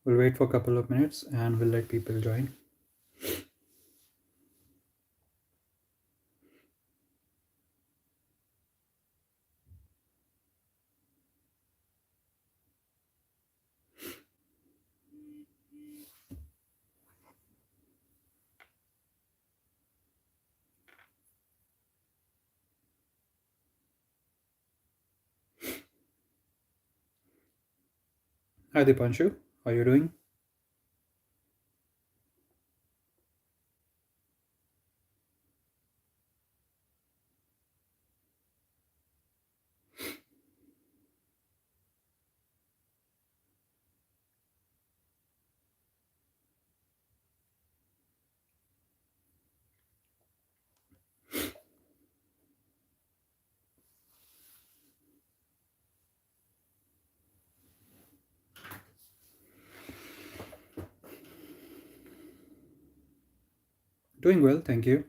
We'll wait for a couple of minutes and we'll let people join. Hi Dipanshu, how are you doing? Doing well, thank you.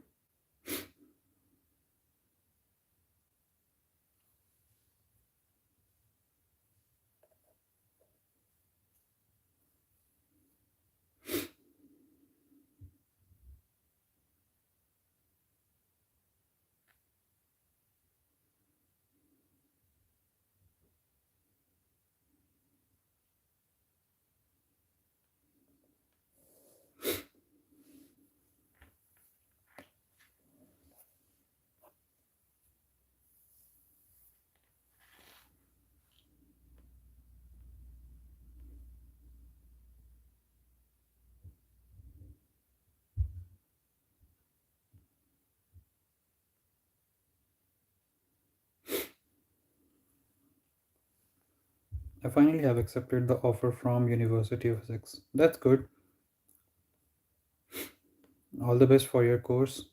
I finally have accepted the offer from University of Essex. That's good. All the best for your course.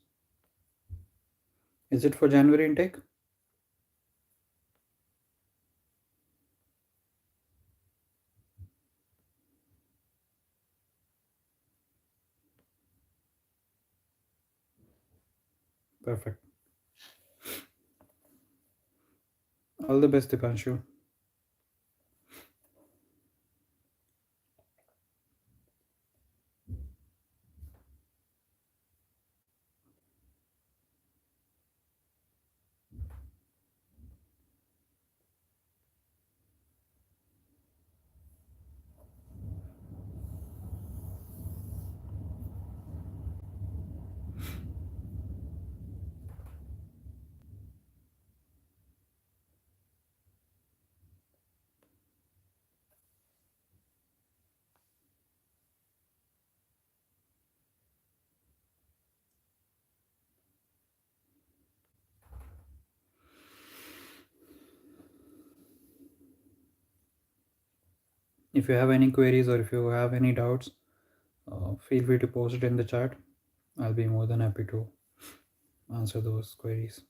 Is it for January intake? Perfect. All the best, Dipanshu. If you have any queries or if you have any doubts, feel free to post it in the chat. I'll be more than happy to answer those queries.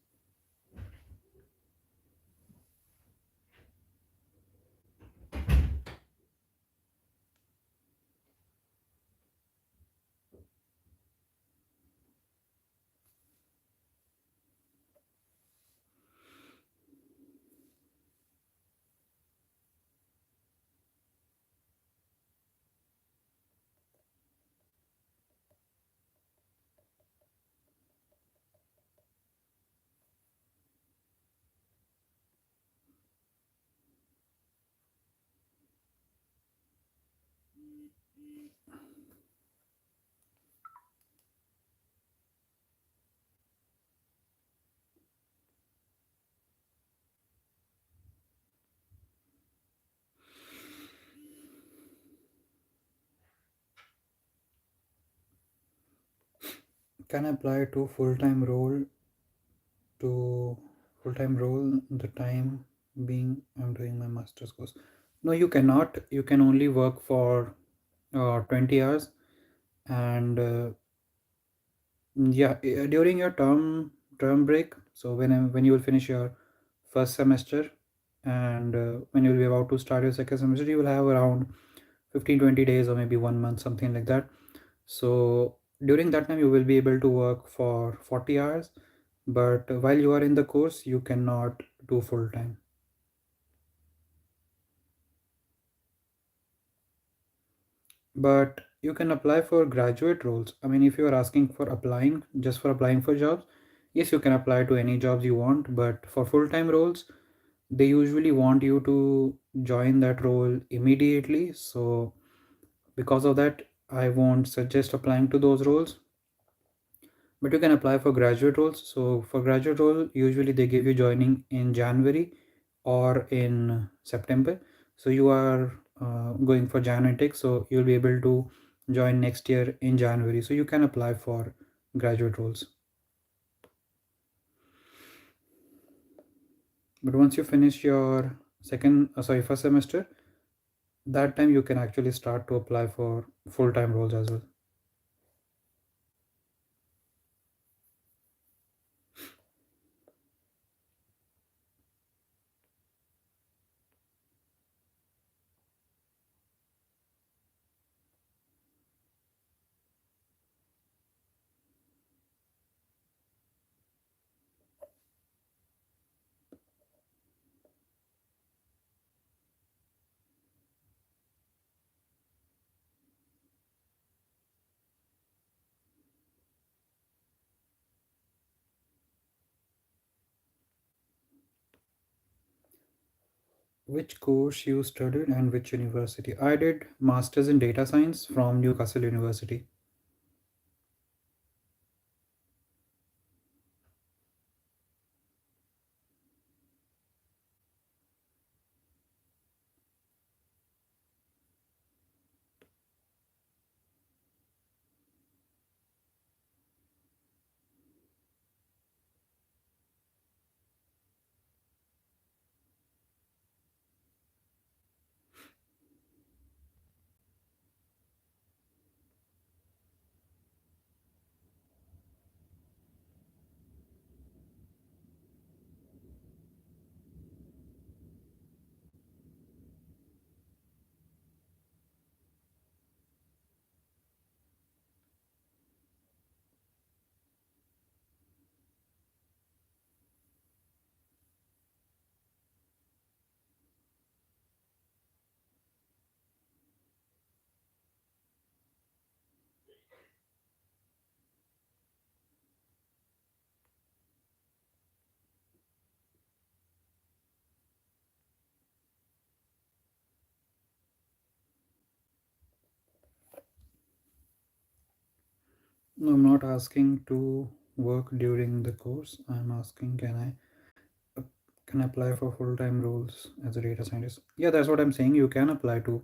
Can I apply to full-time role the time being I'm doing my master's course? No, you cannot. You can only work for 20 hours, and yeah, during your term break. So when you will finish your first semester, and when you will be about to start your second semester, you will have around 15-20 days or maybe 1 month, something like that. So during that time you will be able to work for 40 hours, but while you are in the course you cannot do full time. But you can apply for graduate roles. I mean, if you are asking for applying, just for applying for jobs, yes, you can apply to any jobs you want. But for full-time roles, they usually want you to join that role immediately. So because of that, I won't suggest applying to those roles. But you can apply for graduate roles. So for graduate role, usually they give you joining in January or in September. So you are going for Jan intake, so you'll be able to join next year in January. So you can apply for graduate roles. But once you finish your first semester, that time you can actually start to apply for full-time roles as well. Which course you studied and which university? I did masters in data science from Newcastle University. No, I'm not asking to work during the course. I'm asking, uh, can I apply for full-time roles as a data scientist? Yeah, that's what I'm saying. You can apply to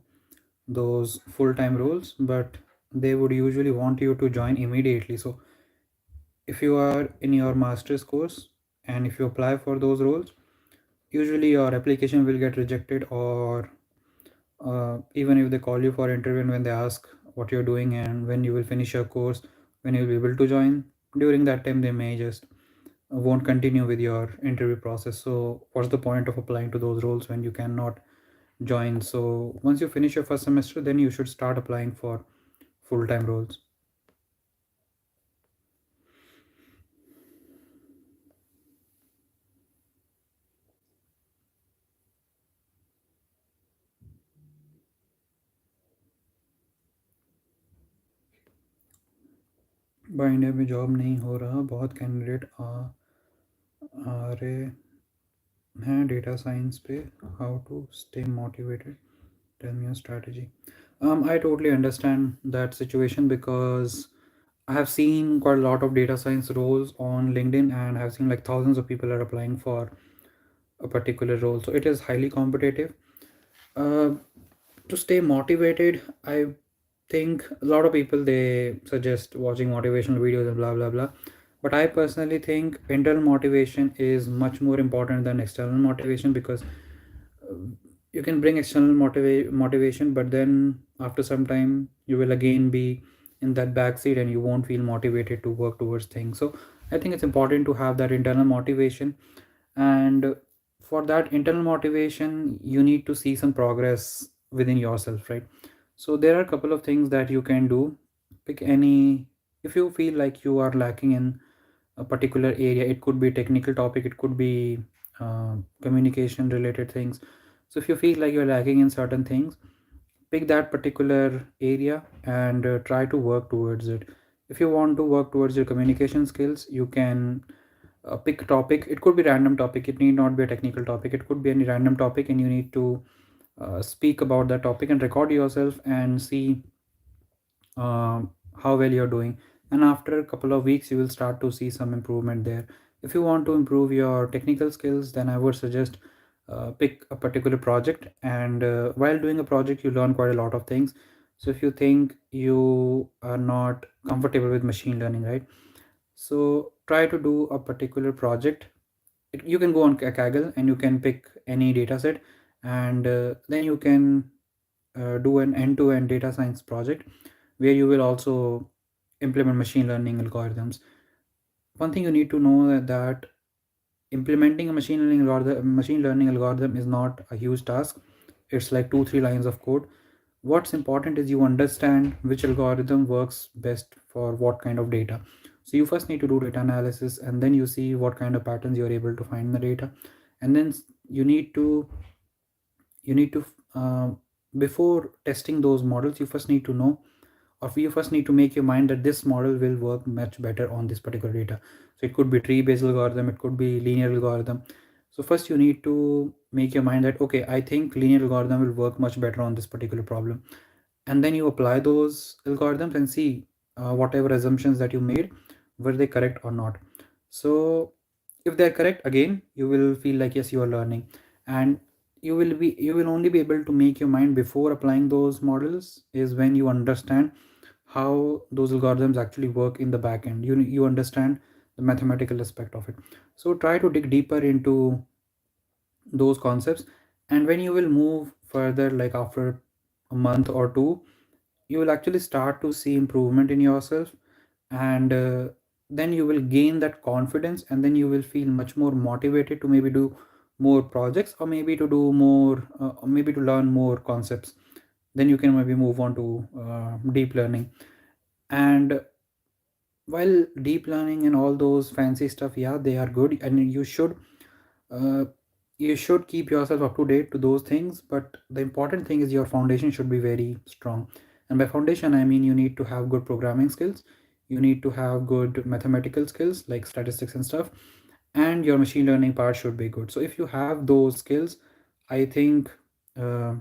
those full-time roles, but they would usually want you to join immediately. So if you are in your master's course and if you apply for those roles, usually your application will get rejected, or even if they call you for interview and when they ask what you're doing and when you will finish your course, when you'll be able to join, during that time they may just won't continue with your interview process. So what's the point of applying to those roles when you cannot join? So once you finish your first semester, then you should start applying for full-time roles. भाई India में job नहीं हो रहा, बहुत candidate आ रहे हैं data science पे. How to stay motivated, tell me your strategy. I totally understand that situation because I have seen quite a lot of data science roles on LinkedIn and have seen like thousands of people are applying for a particular role. So it is highly competitive. Uh, to stay motivated, I think a lot of people they suggest watching motivational videos and blah blah blah. But I personally think internal motivation is much more important than external motivation, because uh, you can bring external motivation, but then after some time you will again be in that backseat and you won't feel motivated to work towards things. So I think it's important to have that internal motivation, and for that internal motivation you need to see some progress within yourself, right? So there are a couple of things that you can do. Pick any. If you feel like you are lacking in a particular area, it could be technical topic, it could be communication related things. So if you feel like you're lacking in certain things, pick that particular area and try to work towards it. If you want to work towards your communication skills, you can pick a topic. It could be random topic, it need not be a technical topic, it could be any random topic, and you need to speak about that topic and record yourself and see how well you're doing. And after a couple of weeks you will start to see some improvement there. If you want to improve your technical skills, then I would suggest pick a particular project, and while doing a project you learn quite a lot of things. So if you think you are not comfortable with machine learning, right, so try to do a particular project. You can go on Kaggle and you can pick any data set, and then you can do an end-to-end data science project where you will also implement machine learning algorithms. One thing you need to know that implementing a machine learning algorithm is not a huge task. It's like 2 3 lines of code. What's important is you understand which algorithm works best for what kind of data. So you first need to do data analysis, and then you see what kind of patterns you're able to find in the data. And then you need to you need to before testing those models, you first need to know, or you first need to make your mind that this model will work much better on this particular data. So it could be tree based algorithm, it could be linear algorithm. So first you need to make your mind that, okay, I think linear algorithm will work much better on this particular problem. And then you apply those algorithms and see whatever assumptions that you made, were they correct or not. So if they're correct, again you will feel like yes, you are learning. And you will only be able to make your mind before applying those models is when you understand how those algorithms actually work in the back end. You understand the mathematical aspect of it. So try to dig deeper into those concepts, and when you will move further, like after a month or two, you will actually start to see improvement in yourself. And then you will gain that confidence, and then you will feel much more motivated to maybe do more projects, or maybe to do more maybe to learn more concepts. Then you can maybe move on to deep learning. And while deep learning and all those fancy stuff, yeah, they are good, and uh, you should keep yourself up to date to those things. But the important thing is your foundation should be very strong. And by foundation I mean you need to have good programming skills, you need to have good mathematical skills like statistics and stuff, and your machine learning part should be good. So if you have those skills, i think uh,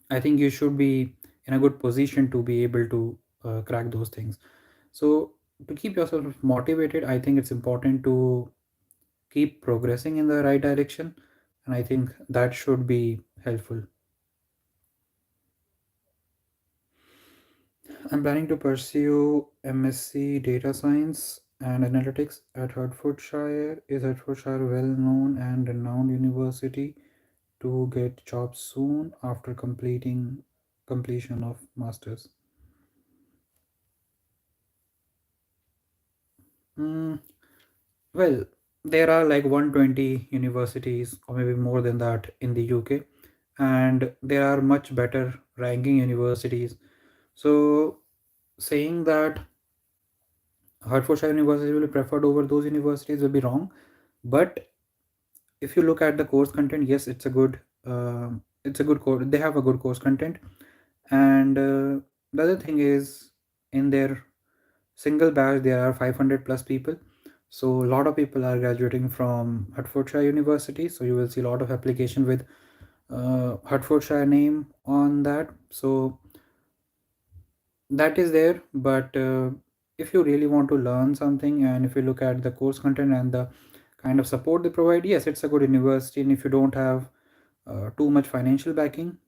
I think you should be in a good position to be able to crack those things. So to keep yourself motivated, I think it's important to keep progressing in the right direction, and I think that should be helpful. I'm planning to pursue MSc Data Science and Analytics at Hertfordshire. Is Hertfordshire a well-known and renowned university to get jobs soon after completion of masters? Mm, well, there are like 120 universities or maybe more than that in the UK, and there are much better ranking universities. So saying that Hertfordshire University will be preferred over those universities will be wrong. But if you look at the course content, yes, it's a good course. They have a good course content, and the other thing is, in their single batch there are 500 plus people. So a lot of people are graduating from Hertfordshire University. So you will see a lot of application with Hertfordshire name on that. So that is there. But if you really want to learn something, and if you look at the course content and the kind of support they provide, yes, it's a good university. And if you don't have too much financial backing,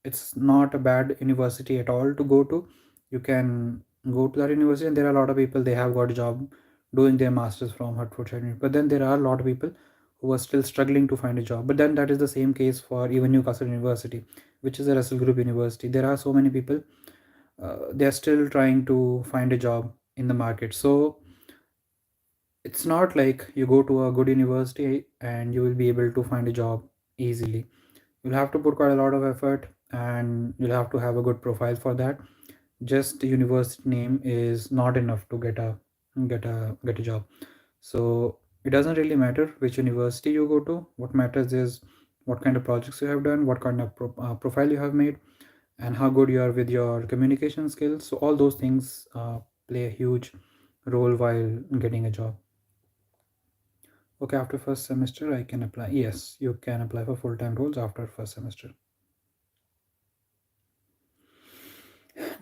it's not a bad university at all to go to. You can go to that university, and there are a lot of people, they have got a job doing their masters from Hertfordshire but then there are a lot of people who are still struggling to find a job. But then that is the same case for even Newcastle University, which is a Russell Group university. There are so many people, they are still trying to find a job in the market. So it's not like you go to a good university and you will be able to find a job easily. You'll have to put quite a lot of effort, and you'll have to have a good profile for that. Just the university name is not enough to get a job. So it doesn't really matter which university you go to. What matters is what kind of projects you have done, what kind of profile you have made, and how good you are with your communication skills. So all those things play a huge role while getting a job. Okay, after first semester I can apply. Yes, you can apply for full-time roles after first semester.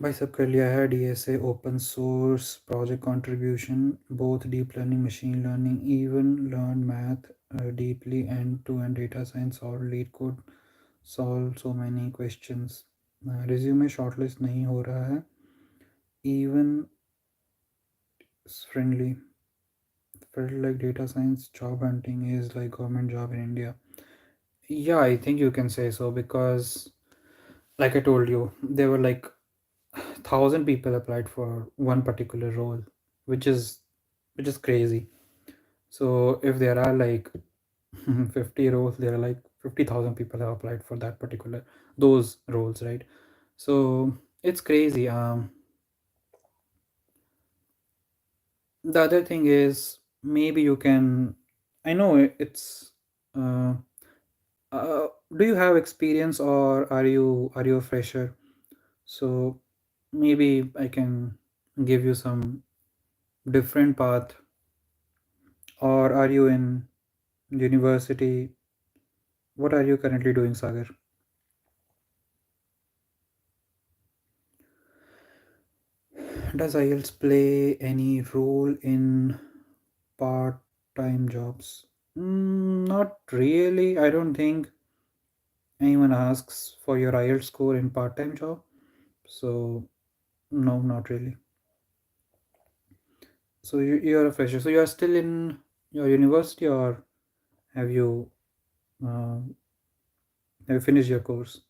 भाई सब कर लिया है. DSA, open source, project contribution, both deep learning, machine learning, even learn math deeply, end to end data science or lead code, solve so many questions. Resume shortlist नहीं हो रहा है. Even friendly, felt like data science job hunting is like government job in India. Yeah, I think you can say so, because like I told you, there were like 1,000 people applied for one particular role, which is which is crazy. So if there are like 50 roles, there are like 50,000 people have applied for that particular those roles, right? So it's crazy. The other thing is, maybe you can. I know it's. Uh, do you have experience, or are you a fresher? So maybe I can give you some different path. Or are you in university? What are you currently doing, Sagar? Does IELTS play any role in part-time jobs? Not really. I don't think anyone asks for your IELTS score in part-time job. So no, not really. So you're a fresher. So you are still in your university, or have you uh, have you finished your course?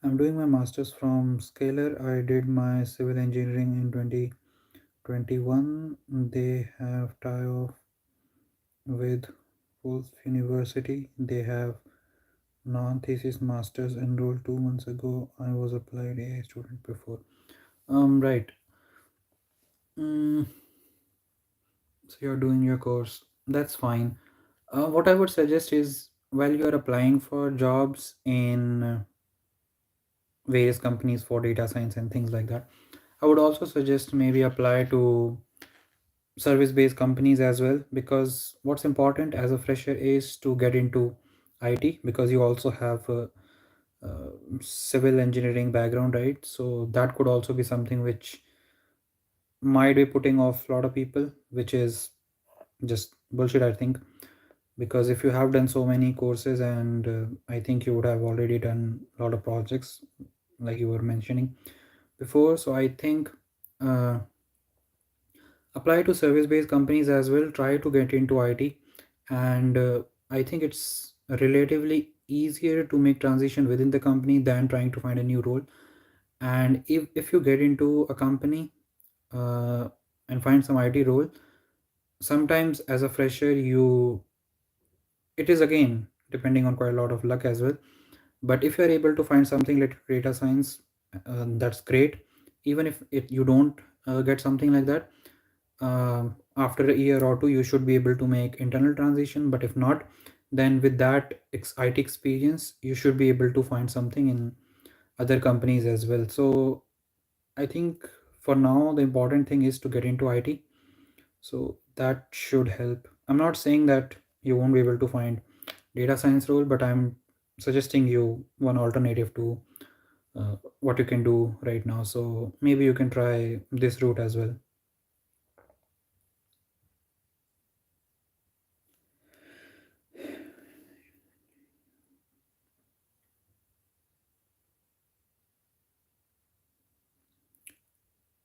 I'm doing my master's from Scalar. I did my civil engineering in 2021. They have tie off with Wolf University. They have non-thesis masters enrolled 2 months ago. I was applied a student before. Right. Mm, so you're doing your course. That's fine. What I would suggest is, while you're applying for jobs in various companies for data science and things like that, I would also suggest maybe apply to service based companies as well, because what's important as a fresher is to get into IT, because you also have a, uh, civil engineering background, right? So that could also be something which might be putting off a lot of people, which is just bullshit, I think. Because if you have done so many courses, and I think you would have already done a lot of projects like you were mentioning before. So I think uh, apply to service based companies as well, try to get into IT. And I think it's relatively easier to make transition within the company than trying to find a new role. And if you get into a company uh, and find some IT role, sometimes as a fresher, it is again depending on quite a lot of luck as well. But if you're able to find something like data science, that's great. Even if you don't get something like that, after a year or two you should be able to make internal transition. But if not, then with that IT experience, you should be able to find something in other companies as well. So I think for now the important thing is to get into IT. So that should help. I'm not saying that you won't be able to find data science role, but I'm suggesting you one alternative to what you can do right now. So maybe you can try this route as well.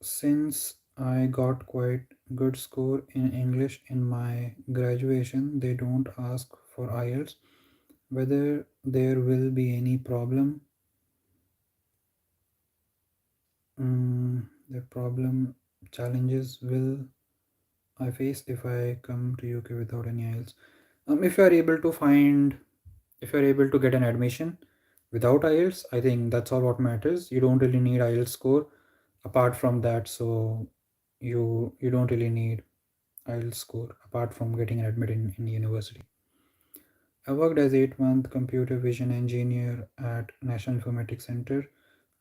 Since I got quite good score in English in my graduation, they don't ask for IELTS. Whether there will be any problem, the problem challenges will I face if I come to UK without any IELTS. If you are able to find, if you are able to get an admission without IELTS, I think that's all what matters. You don't really need IELTS score apart from that, so you don't really need IELTS score apart from getting an admit in university. I worked as 8 month computer vision engineer at National Informatics Center,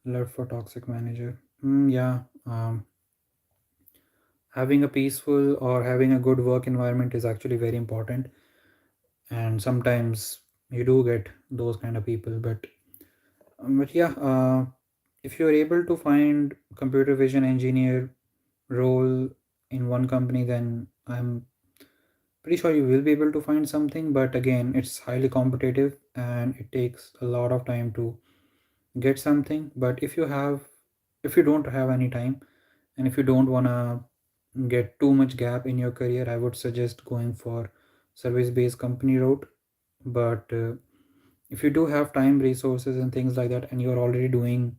left for toxic manager. Yeah, having a peaceful or having a good work environment is actually very important, and sometimes you do get those kind of people. But yeah, if you're able to find computer vision engineer role in one company, then I'm pretty sure you will be able to find something. But again, it's highly competitive and it takes a lot of time to get something. But if you don't have any time, and if you don't want to get too much gap in your career, I would suggest going for service based company route. But if you do have time, resources and things like that, and you're already doing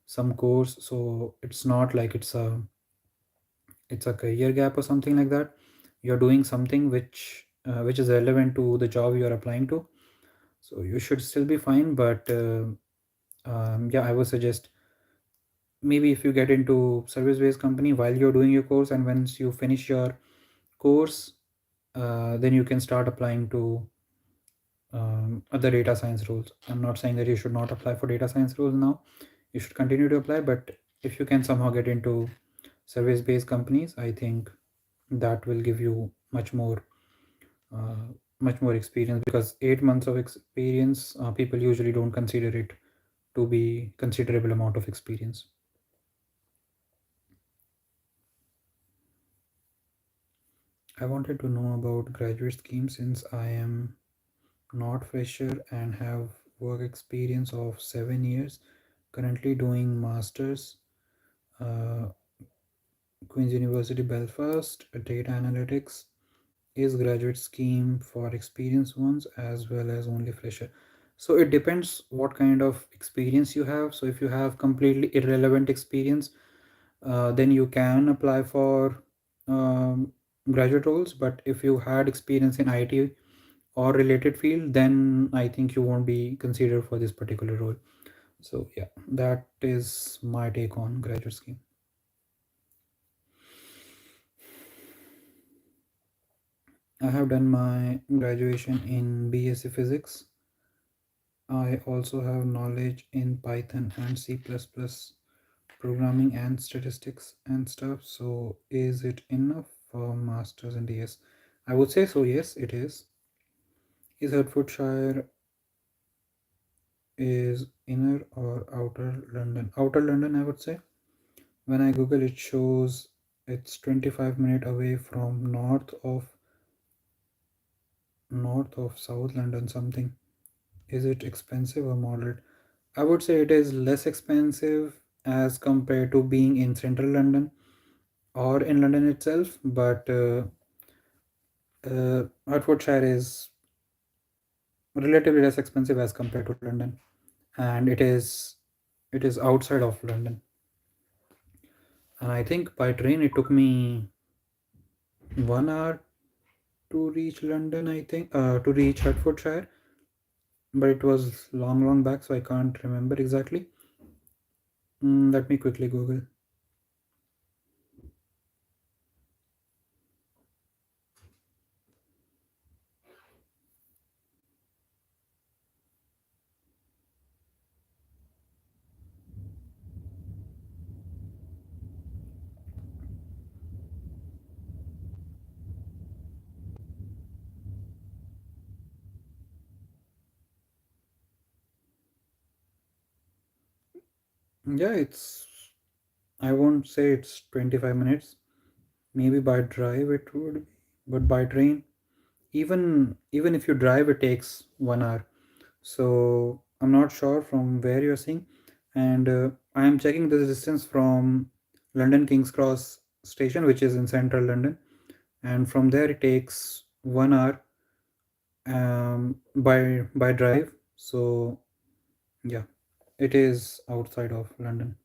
some course, so it's not like it's a career gap or something like that. You're doing something which is relevant to the job you're applying to, so you should still be fine. But yeah, I would suggest maybe if you get into service based company while you're doing your course, and once you finish your course, then you can start applying to other data science roles. I'm not saying that you should not apply for data science roles now. You should continue to apply, but if you can somehow get into service based companies, I think that will give you uh, much more experience, because 8 months of experience, people usually don't consider it to be considerable amount of experience. I wanted to know about graduate scheme since I am not fresher and have work experience of 7 years, currently doing masters, uh, Queen's University Belfast, data analytics. Is graduate scheme for experienced ones as well as only fresher? So it depends what kind of experience you have. So if you have completely irrelevant experience, then you can apply for graduate roles. But if you had experience in IT or related field, then I think you won't be considered for this particular role. So yeah, that is my take on graduate scheme. I have done my graduation in BSc Physics. I also have knowledge in Python and C++, programming and statistics and stuff. So is it enough for masters in DS? I would say so. Yes, it is. Is Hertfordshire is inner or outer London? Outer London, I would say. When I Google, it shows it's 25-minute away from north of South London something. Is it expensive or moderate? I would say it is less expensive as compared to being in central London or in London itself, but Hertfordshire is relatively less expensive as compared to London, and it is outside of London. And I think by train it took me 1 hour to reach London. I think to reach Hertfordshire, but it was long, long back, so I can't remember exactly. Let me quickly Google. Yeah, I won't say it's 25 minutes. Maybe by drive it would be, but by train, even if you drive, it takes 1 hour. So I'm not sure from where you're seeing, and I am checking the distance from London King's Cross station, which is in central London, and from there it takes 1 hour by drive. So yeah, it is outside of London.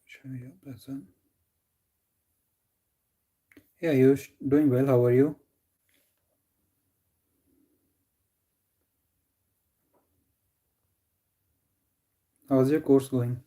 Sure, yeah, that's it. Yeah, you doing well. How are you? How's your course going?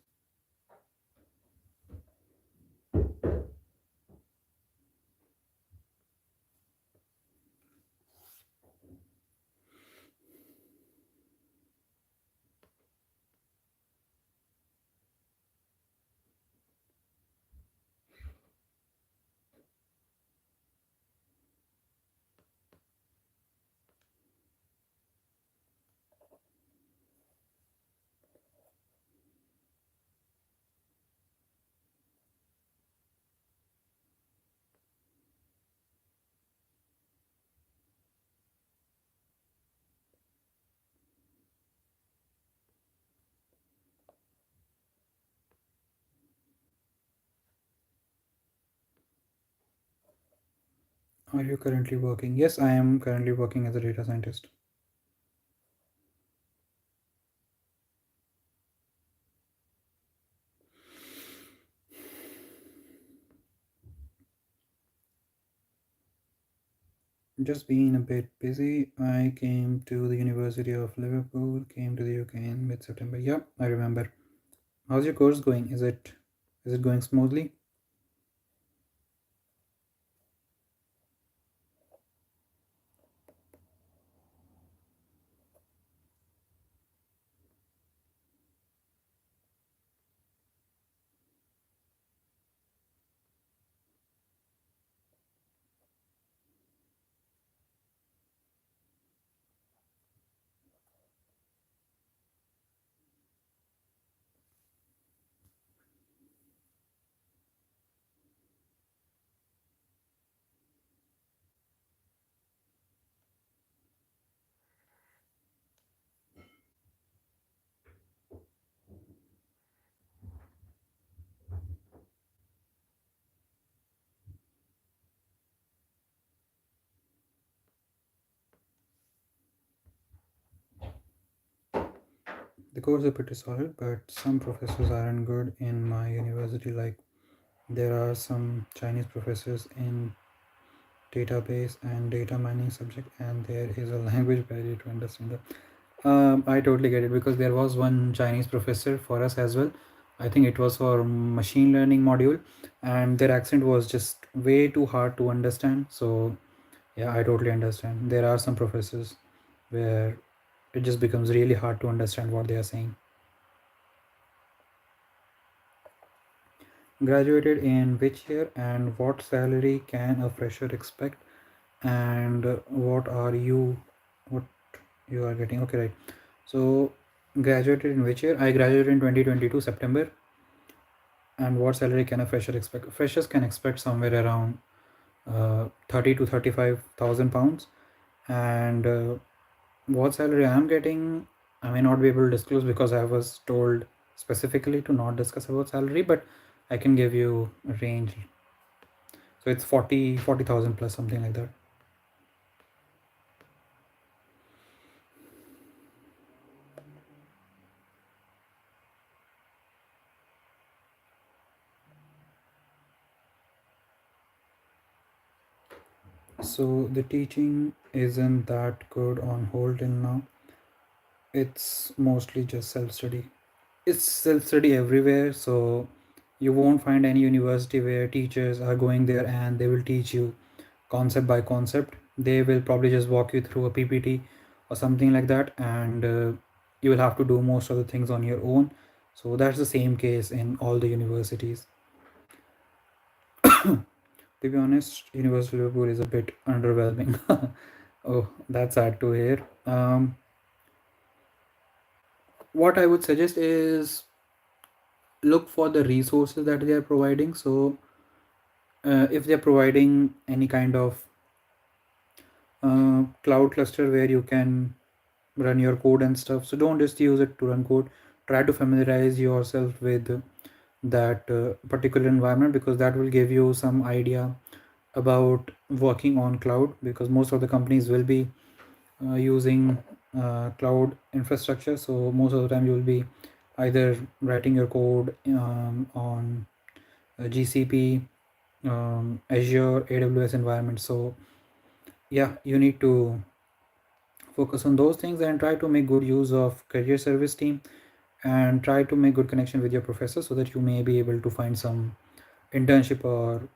Are you currently working? Yes, I am currently working as a data scientist. Just being a bit busy. I came to the University of Liverpool, came to the UK in mid-September. Yep, I remember. How's your course going? Is it going smoothly? The course is pretty solid, but some professors aren't good in my university. Like there are some Chinese professors in database and data mining subject, and there is a language barrier to understand that. I totally get it because there was one Chinese professor for us as well. I think it was for machine learning module, and their accent was just way too hard to understand. So yeah, I totally understand. There are some professors where it just becomes really hard to understand what they are saying. Graduated in which year, and what salary can a fresher expect, and what you are getting? Okay, right. So graduated in which year? I graduated in 2022 September. And what salary can a fresher expect? Freshers can expect somewhere around 30 to 35,000 pounds. And what salary I am getting, I may not be able to disclose because I was told specifically to not discuss about salary, but I can give you a range. So it's 40,000 plus, something like that. So the teaching isn't that good on hold till now. It's mostly just self study. It's self study everywhere, so you won't find any university where teachers are going there and they will teach you concept by concept. They will probably just walk you through a PPT or something like that, and you will have to do most of the things on your own. So that's the same case in all the universities. To be honest, University of Liverpool is a bit underwhelming. Oh, that's sad to hear. What I would suggest is look for the resources that they are providing. So, if they're providing any kind of cloud cluster where you can run your code and stuff, so don't just use it to run code. Try to familiarize yourself with that particular environment, because that will give you some idea about working on cloud, because most of the companies will be using cloud infrastructure. So most of the time you will be either writing your code on GCP, Azure, AWS environment. So yeah, you need to focus on those things and try to make good use of career service team, and try to make good connection with your professor so that you may be able to find some internship or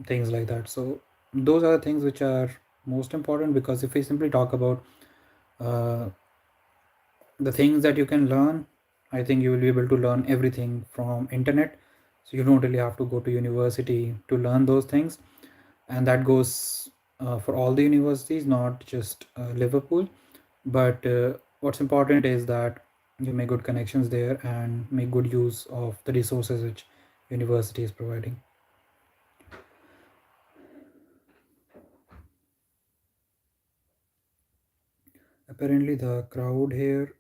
things like that. So those are the things which are most important, because if we simply talk about uh, the things that you can learn, I think you will be able to learn everything from internet. So you don't really have to go to university to learn those things, and that goes for all the universities, not just Liverpool. But what's important is that you make good connections there and make good use of the resources which university is providing. Apparently the crowd here,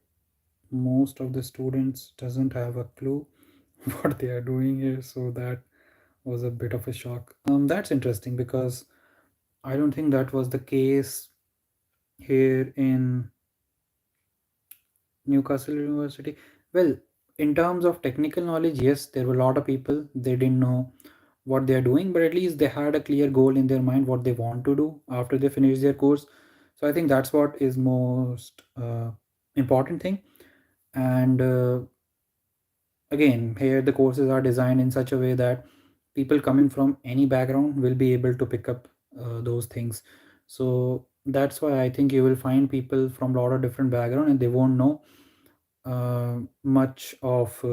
most of the students doesn't have a clue what they are doing here, so that was a bit of a shock. That's interesting, because I don't think that was the case here in Newcastle University. Well, in terms of technical knowledge, yes, there were a lot of people, they didn't know what they are doing, but at least they had a clear goal in their mind what they want to do after they finish their course. So I think that's what is most important thing. And again, here the courses are designed in such a way that people coming from any background will be able to pick up those things. So that's why I think you will find people from a lot of different background, and they won't know much of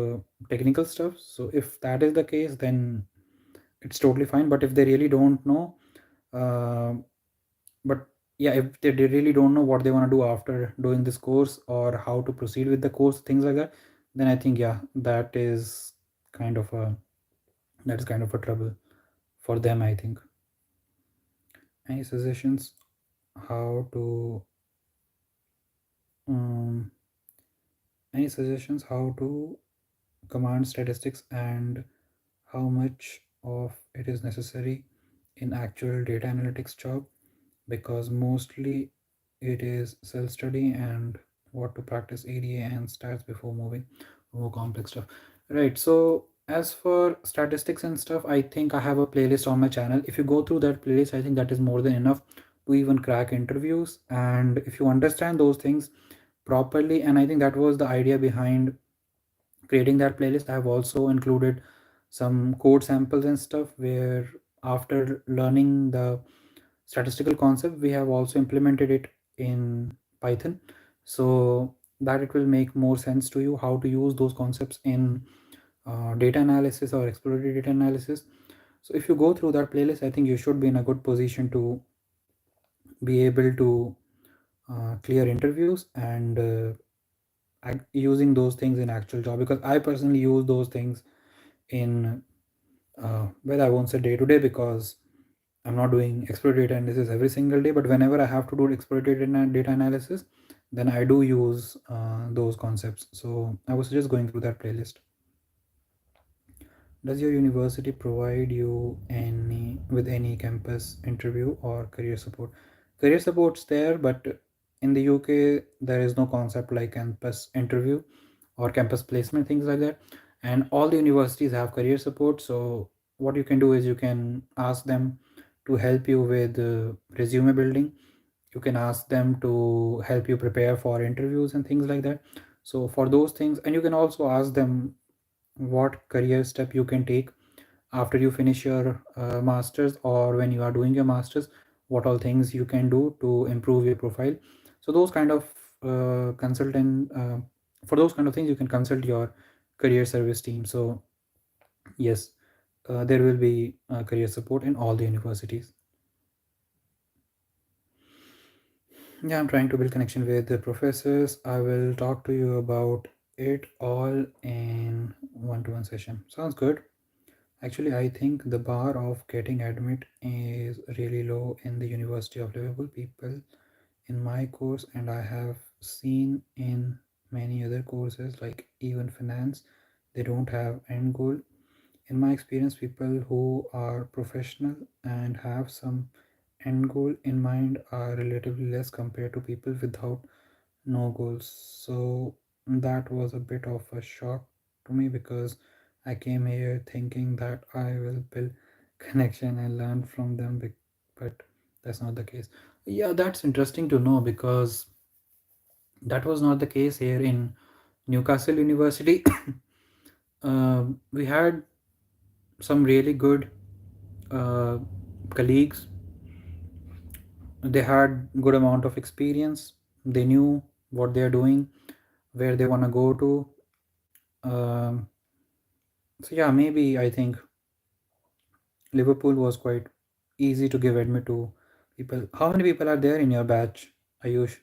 technical stuff. So if that is the case, then it's totally fine. But if they really don't know, uh, but yeah, if they really don't know what they want to do after doing this course, or how to proceed with the course, things like that, then I think, yeah, kind of a that is kind of a trouble for them, I think. Any suggestions how to um, any suggestions how to command statistics, and how much of it is necessary in actual data analytics job, because mostly it is self-study, and what to practice ADA and stats before moving to more complex stuff. Right. So as for statistics and stuff, I think I have a playlist on my channel. If you go through that playlist, I think that is more than enough to even crack interviews. And if you understand those things properly, and I think that was the idea behind creating that playlist, I have also included some code samples and stuff, where after learning the statistical concept, we have also implemented it in Python, so that it will make more sense to you how to use those concepts in data analysis or exploratory data analysis. So if you go through that playlist, I think you should be in a good position to be able to clear interviews, and using those things in actual job, because I personally use those things in well, I won't say day to day, because I'm not doing exploratory data analysis every single day, but whenever I have to do exploratory data analysis, then I do use those concepts. So I was just going through that playlist. Does your university provide you any campus interview or career support? Career support's there, but in the UK there is no concept like campus interview or campus placement, things like that. And all the universities have career support. So what you can do is you can ask them to help you with resume building. You can ask them to help you prepare for interviews and things like that. So for those things, and you can also ask them what career step you can take after you finish your masters, or when you are doing your masters, what all things you can do to improve your profile. So those kind of consultant for those kind of things, you can consult your career service team. So yes, there will be career support in all the universities. Yeah, I'm trying to build connection with the professors. I will talk to you about it all in one-to-one session. Sounds good. Actually, I think the bar of getting admit is really low in the University of Liverpool. People in my course, and I have seen in many other courses like even finance, they don't have end goal. In my experience, people who are professional and have some end goal in mind are relatively less compared to people without no goals. So that was a bit of a shock to me because I came here thinking that I will build connection and learn from them, but that's not the case. Yeah, that's interesting to know because that was not the case here in Newcastle University. We had some really good uh, colleagues. They had good amount of experience. They knew what they are doing, where they want to go to. Um, so yeah, maybe I think Liverpool was quite easy to give admit to people. How many people are there in your batch, Ayush?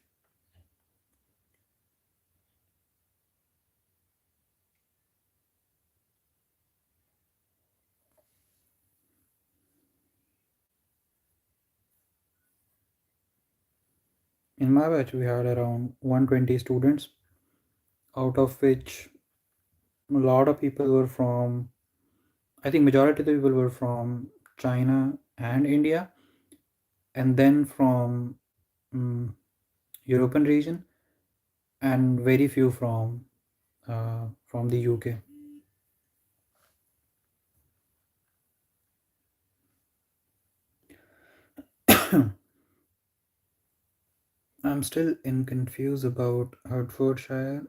In my batch, we had around 120 students, out of which a lot of people were from, I think majority of the people were from China and India, and then from um, European region, and very few from the UK. I'm still in confused about Hertfordshire.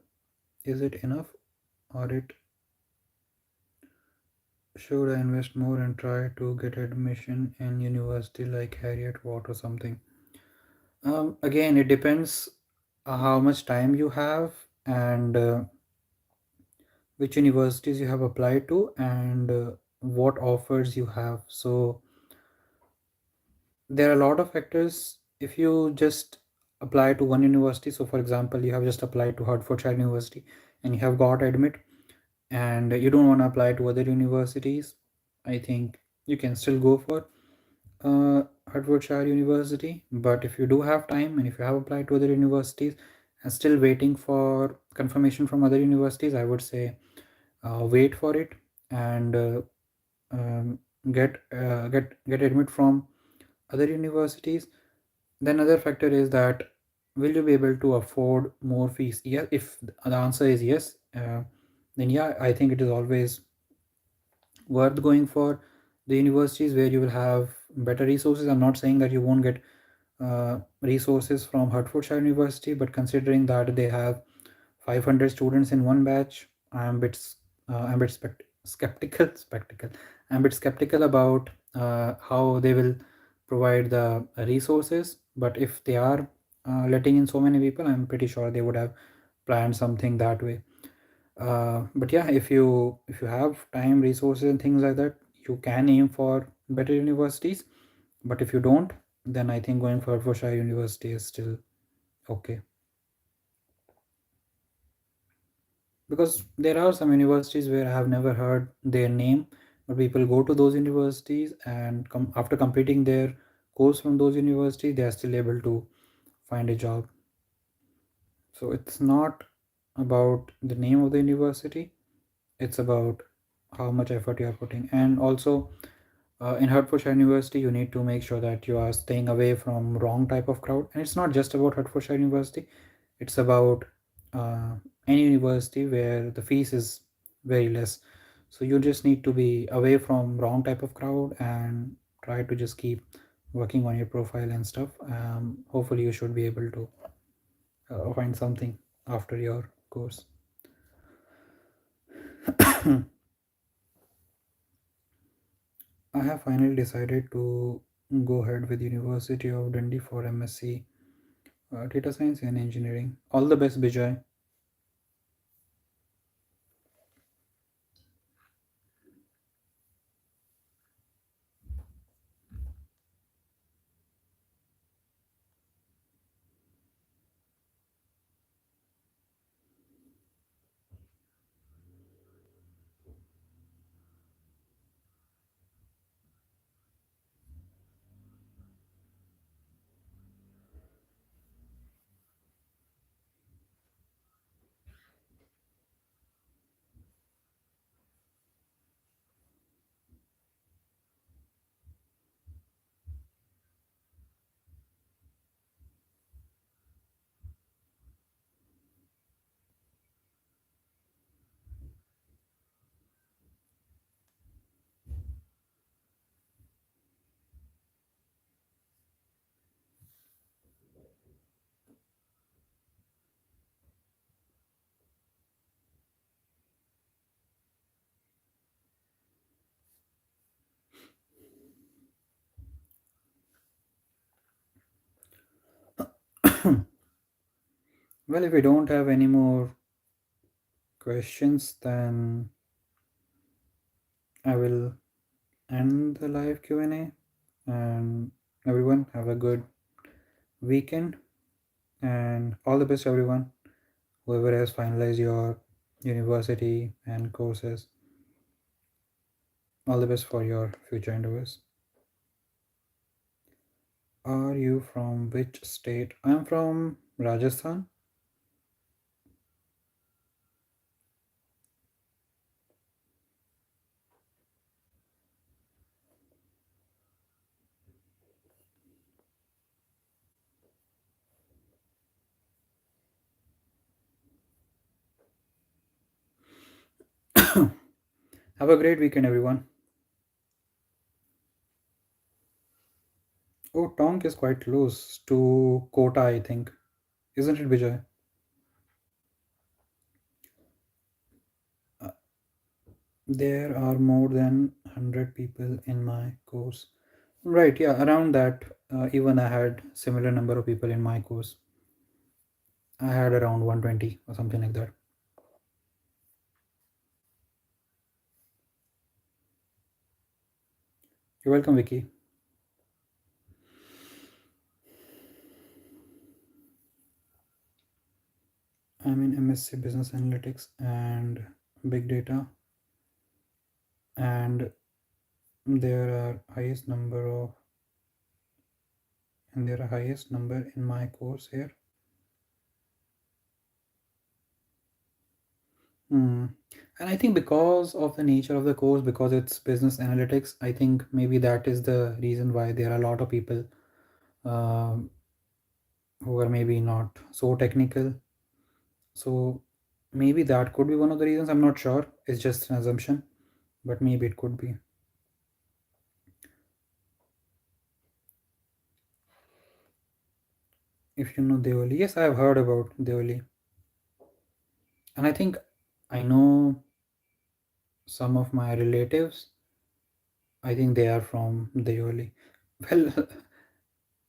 Is it enough, or it should I invest more and try to get admission in university like Harriet Watt or something? Again, it depends how much time you have and which universities you have applied to and what offers you have. So there are a lot of factors. If you just apply to one university, so for example, you have just applied to Hertfordshire University and you have got admit, and you don't want to apply to other universities, I think you can still go for Hertfordshire University. But if you do have time and if you have applied to other universities and still waiting for confirmation from other universities, I would say wait for it and um, get admit from other universities. Then other factor is that will you be able to afford more fees? Yeah, if the answer is yes, then yeah, I think it is always worth going for the universities where you will have better resources. I'm not saying that you won't get resources from Hertfordshire University, but considering that they have 500 students in one batch, I'm a bit skeptical. Spectacle. I'm a bit skeptical about how they will provide the resources. But if they are letting in so many people, I'm pretty sure they would have planned something that way. But yeah, if you have time, resources, and things like that, you can aim for better universities. But if you don't, then I think going for Hertfordshire University is still okay. Because there are some universities where I have never heard their name, but people go to those universities and after completing their course from those universities, they are still able to find a job. So it's not about the name of the university, it's about how much effort you are putting. And also in Hertfordshire University, you need to make sure that you are staying away from wrong type of crowd. And it's not just about Hertfordshire University, it's about uh, any university where the fees is very less. So you just need to be away from wrong type of crowd and try to just keep working on your profile and stuff. Hopefully you should be able to find something after your course. I have finally decided to go ahead with University of Dundee for MSc Data Science and Engineering. All the best, Bijay. Well, if we don't have any more questions, then I will end the live Q&A. And everyone, have a good weekend and all the best, everyone. Whoever has finalized your university and courses, all the best for your future endeavors. Are you from which state? I'm from Rajasthan. Have a great weekend, everyone. Oh, Tonk is quite close to Kota, I think. Isn't it, Vijay? Uh, there are more than 100 people in my course. Right, yeah, around that. Even I had similar number of people in my course. I had around 120 or something like that. You're welcome, Vicky. I'm in MSc Business Analytics and Big Data, and there are highest number of and there are highest number in my course here. Hmm. And I think because of the nature of the course, because it's business analytics, I think maybe that is the reason why there are a lot of people um, who are maybe not so technical. So maybe that could be one of the reasons. I'm not sure. It's just an assumption, but maybe it could be. If you know Deoli, yes, I have heard about Deoli, and I think I know some of my relatives. I think they are from Deoli. Well,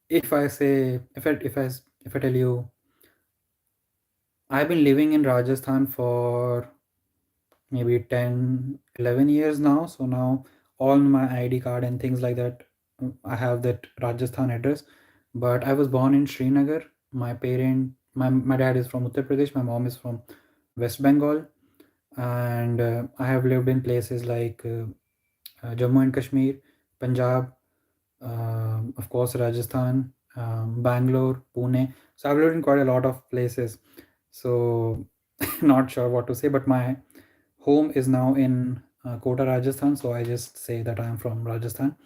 if I say, if I tell you, I've been living in Rajasthan for maybe 10, 11 years now. So now all my ID card and things like that, I have that Rajasthan address. But I was born in Srinagar. My dad is from Uttar Pradesh. My mom is from West Bengal. And I have lived in places like Jammu and Kashmir, Punjab, of course, Rajasthan, Bangalore, Pune. So I've lived in quite a lot of places. So not sure what to say, but my home is now in Kota, Rajasthan. So I just say that I am from Rajasthan.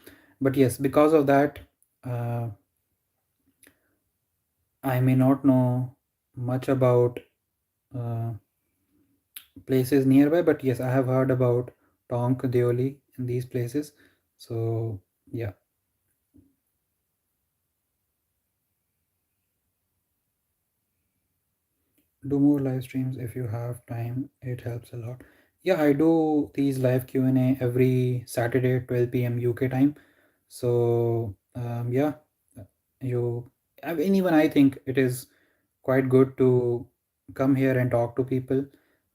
But yes, because of that, uh, I may not know much about uh, places nearby. But yes, I have heard about Tonk, Deoli, and these places. So yeah. Do more live streams if you have time. It helps a lot. Yeah, I do these live Q&A every Saturday 12 p.m. UK time. So yeah, you I mean, even I think it is quite good to come here and talk to people,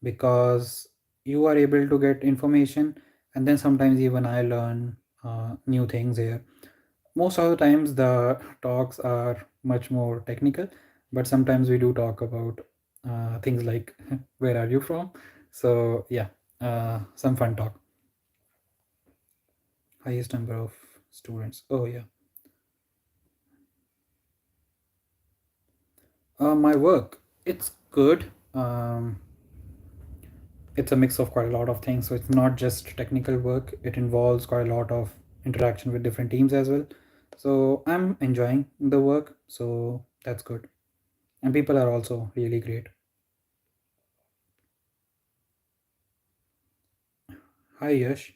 because you are able to get information, and then sometimes even I learn new things here. Most of the times the talks are much more technical, but sometimes we do talk about things like where are you from. So yeah, some fun talk. Highest number of students, oh yeah. My work, it's good. It's a mix of quite a lot of things, so it's not just technical work. It involves quite a lot of interaction with different teams as well. So I'm enjoying the work, so that's good. And people are also really great. Hi Yash.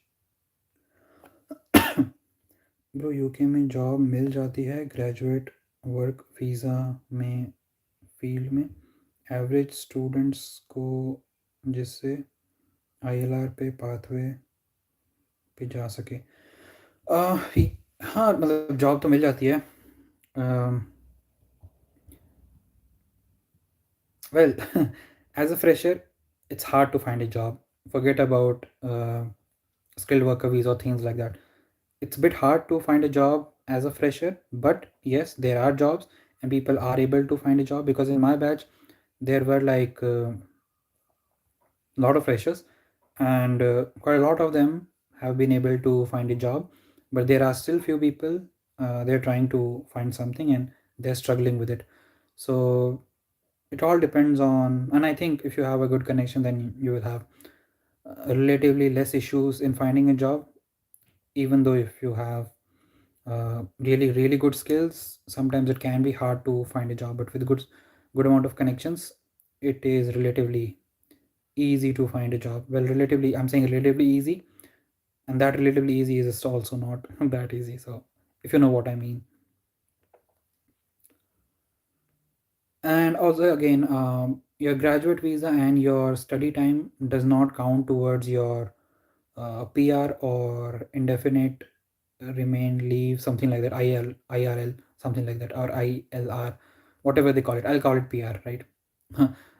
Bro UK में job मिल जाती है graduate work visa में field में average students को, जिससे ILR पे pathway पे जा सके। हाँ, मतलब जॉब तो मिल जाती है। Well, as a fresher, it's hard to find a job. Forget about skilled worker visa or things like that. It's a bit hard to find a job as a fresher, but yes, there are jobs and people are able to find a job, because in my batch there were like a lot of freshers, and quite a lot of them have been able to find a job, but there are still few people, they're trying to find something and they're struggling with it. So it all depends on, and I think if you have a good connection, then you will have relatively less issues in finding a job. Even though if you have really good skills, sometimes it can be hard to find a job, but with good amount of connections, it is relatively easy to find a job. Well, relatively, I'm saying relatively easy, and that relatively easy is also not that easy. So if you know what I mean. And also again, your graduate visa and your study time does not count towards your PR or indefinite remain leave, something like that, IRL, something like that, or ILR, whatever they call it. I'll call it PR, right?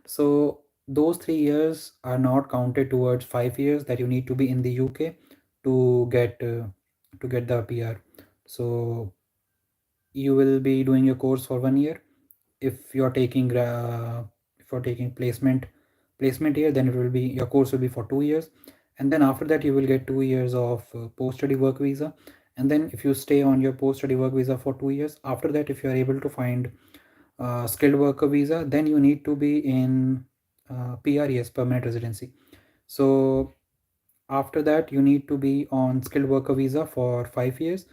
So those 3 years are not counted towards 5 years that you need to be in the UK to get the PR. So you will be doing your course for 1 year. If you're taking if you're taking placement here, then it will be, your course will be for 2 years, and then after that you will get 2 years of post study work visa. And then if you stay on your post study work visa for 2 years, after that if you are able to find skilled worker visa, then you need to be in PR, yes, permanent residency. So after that you need to be on skilled worker visa for 5 years,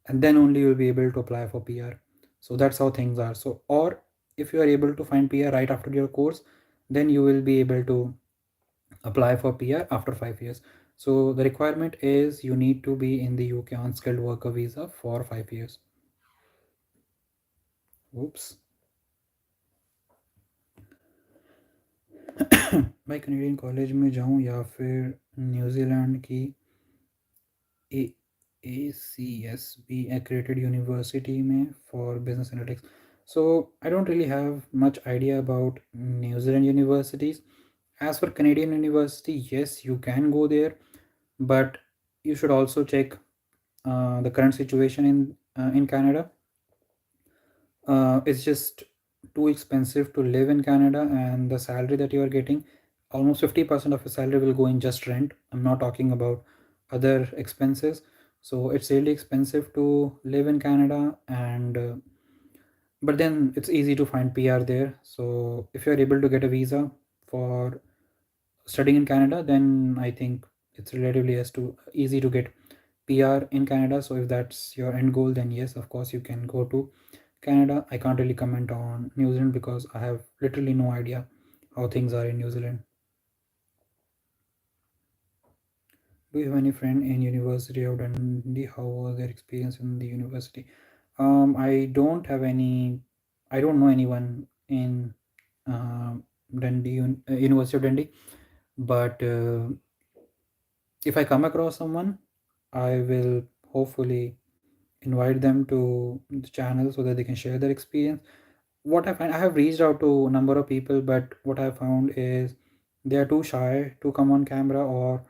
and then only you'll be able to apply for PR. So that's how things are. So, or if you are able to find PR right after your course, then you will be able to apply for PR after 5 years. So the requirement is you need to be in the UK on skilled worker visa for 5 years. Oops. मैं Canadian college में जाऊँ या फिर New Zealand की ए ACSB accredited university में for business analytics. So I don't really have much idea about New Zealand universities. As for Canadian university, yes, you can go there, but you should also check the current situation in Canada. It's just too expensive to live in Canada, and the salary that you are getting, almost 50% of your salary will go in just rent. I'm not talking about other expenses. So it's really expensive to live in Canada, and but then it's easy to find PR there. So if you're able to get a visa for studying in Canada, then I think it's relatively as to easy to get PR in Canada. So if that's your end goal, then yes, of course you can go to Canada. I can't really comment on New Zealand because I have literally no idea how things are in New Zealand. Do you have any friend in University of Dundee? How was their experience in the university? I don't have any. I don't know anyone in Dundee, University of Dundee. But if I come across someone, I will hopefully invite them to the channel so that they can share their experience. What I find, I have reached out to a number of people, but what I found is they are too shy to come on camera or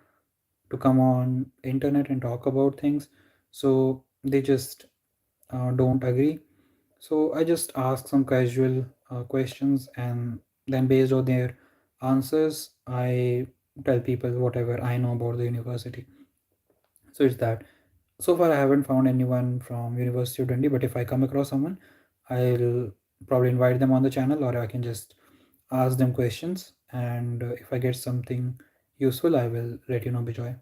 to come on internet and talk about things. So they just don't agree. So I just ask some casual questions, and then based on their answers, I tell people whatever I know about the university. So it's that. So far, I haven't found anyone from University of Dundee, but if I come across someone, I'll probably invite them on the channel, or I can just ask them questions. And if I get something useful, I will let you know, Bijoy.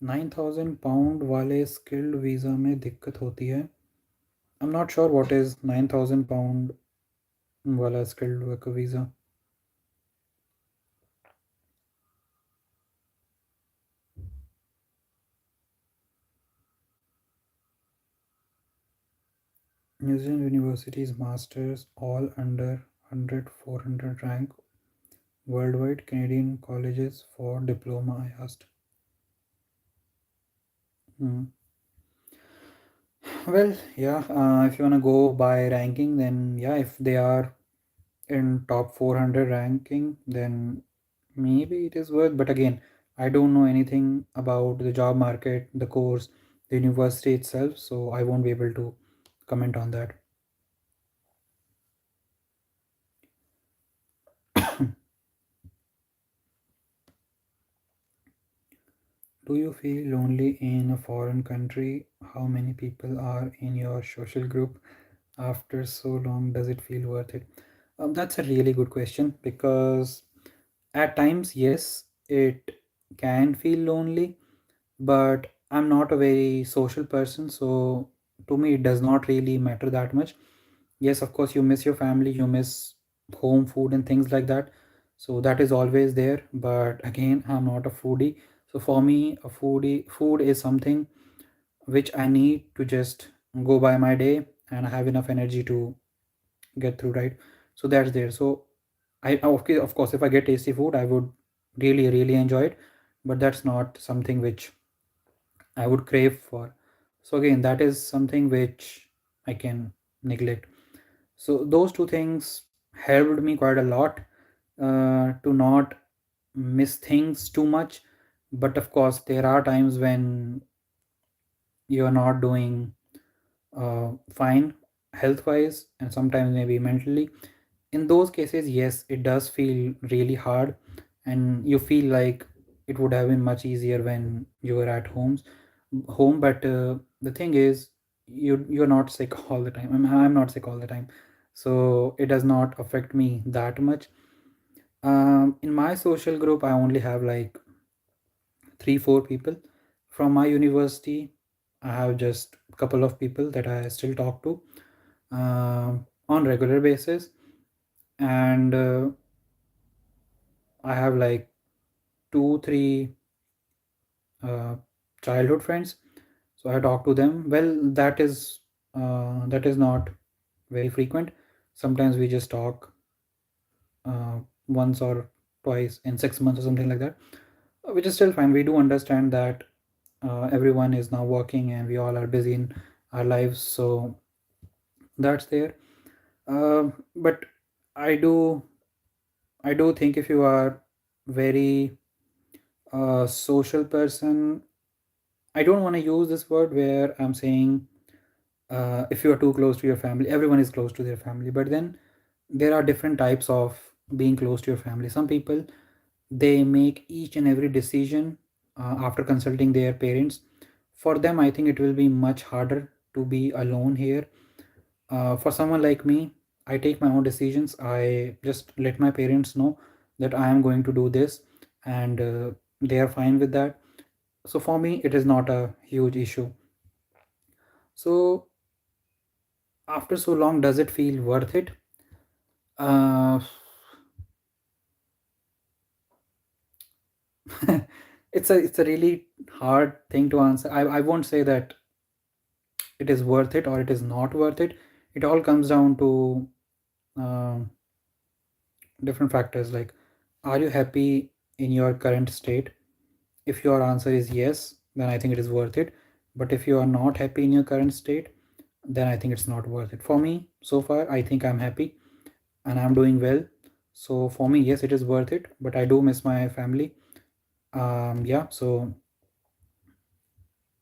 9,000 pound वाले skilled visa में दिक्कत होती है. I'm not sure what is 9,000 pound wala skilled worker visa. New Zealand universities masters all under 100 400 rank worldwide. Canadian colleges for diploma, I asked. Mm. Well, yeah, if you want to go by ranking, then yeah, if they are in top 400 ranking, then maybe it is worth. But again, I don't know anything about the job market, the course, the university itself, so I won't be able to comment on that. Do you feel lonely in a foreign country? How many people are in your social group? After so long, does it feel worth it? That's a really good question because at times, yes, it can feel lonely, but I'm not a very social person, so to me, it does not really matter that much. Yes, of course, you miss your family, you miss home food and things like that, so that is always there. But again, I'm not a foodie, so for me, a food is something which I need to just go by my day, and I have enough energy to get through, right? So that's there. So I okay, of course, if I get tasty food, I would really enjoy it, but that's not something which I would crave for. So again, that is something which I can neglect. So those two things helped me quite a lot to not miss things too much. But of course, there are times when you're not doing fine health wise, and sometimes maybe mentally. In those cases, yes, it does feel really hard, and you feel like it would have been much easier when you were at home. But the thing is, you're not sick all the time. I'm not sick all the time, so it does not affect me that much. In my social group, I only have like 3 4 people from my university. I have just a couple of people that I still talk to on regular basis, and I have like 2 3 uh, childhood friends, so I talk to them. Well, that is not very frequent. Sometimes we just talk once or twice in 6 months or something like that, which is still fine. We do understand that everyone is now working and we all are busy in our lives, so that's there. But i do I do think if you are very social person, I don't want to use this word where I'm saying if you are too close to your family. Everyone is close to their family, but then there are different types of being close to your family. Some people, they make each and every decision after consulting their parents. For them, I think it will be much harder to be alone here. For someone like me, I take my own decisions. I just let my parents know that I am going to do this, and they are fine with that. So for me, it is not a huge issue. So after so long, does it feel worth it? uh, it's a really hard thing to answer. I won't say that it is worth it or it is not worth it. It all comes down to um, different factors, like, are you happy in your current state? If your answer is yes, then I think it is worth it. But if you are not happy in your current state, then I think it's not worth it. For me, so far, I think I'm happy and I'm doing well. So for me, yes, it is worth it, but I do miss my family. Yeah, so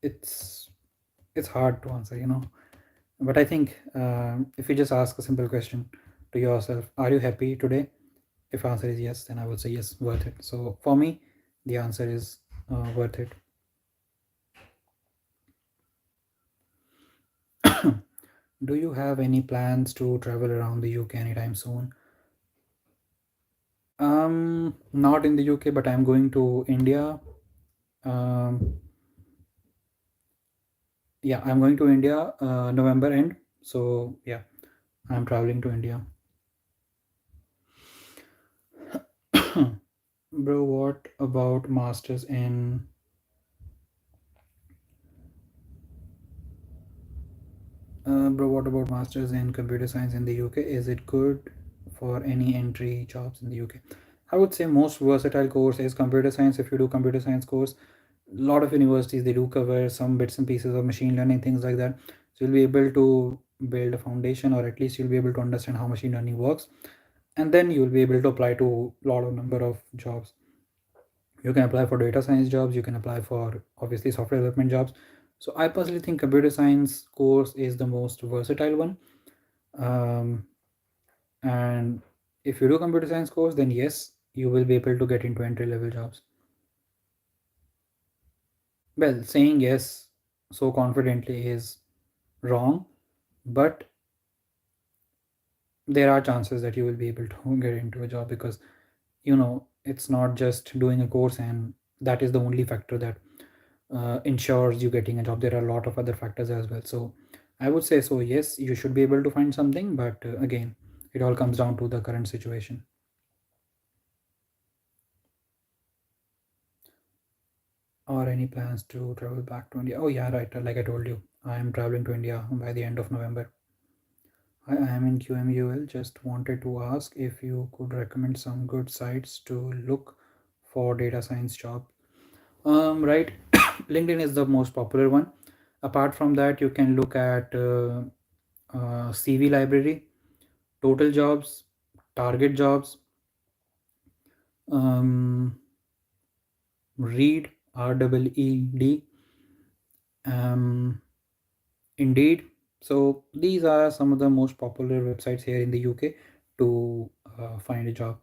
it's it's hard to answer, but I think if you just ask a simple question to yourself, are you happy today? If answer is yes, then I would say yes, worth it. So for me, the answer is worth it. Do you have any plans to travel around the UK anytime soon? Not in the UK, but I'm going to India. Um, yeah, I'm going to India November end. So yeah, I'm traveling to India. Bro, what about masters in bro, what about masters in computer science in the UK? Is it good for any entry jobs in the UK? I would say most versatile course is computer science. If you do computer science course, lot of universities, they do cover some bits and pieces of machine learning, things like that. So you'll be able to build a foundation, or at least you'll be able to understand how machine learning works, and then you'll be able to apply to a lot of number of jobs. You can apply for data science jobs, you can apply for obviously software development jobs. So I personally think computer science course is the most versatile one. um, and if you do computer science course, then yes, you will be able to get into entry level jobs. Well, saying yes so confidently is wrong, but there are chances that you will be able to get into a job, because it's not just doing a course and that is the only factor that ensures you getting a job. There are a lot of other factors as well. So I would say, so yes, you should be able to find something, but again, it all comes down to the current situation. Or any plans to travel back to India? Oh yeah, right, like I told you, I am traveling to India by the end of November. I am in QMUL. Just wanted to ask if you could recommend some good sites to look for data science job. Right, LinkedIn is the most popular one. Apart from that, you can look at CV Library, Total Jobs, Target Jobs, um, Read, REED, um, Indeed. So these are some of the most popular websites here in the UK to find a job.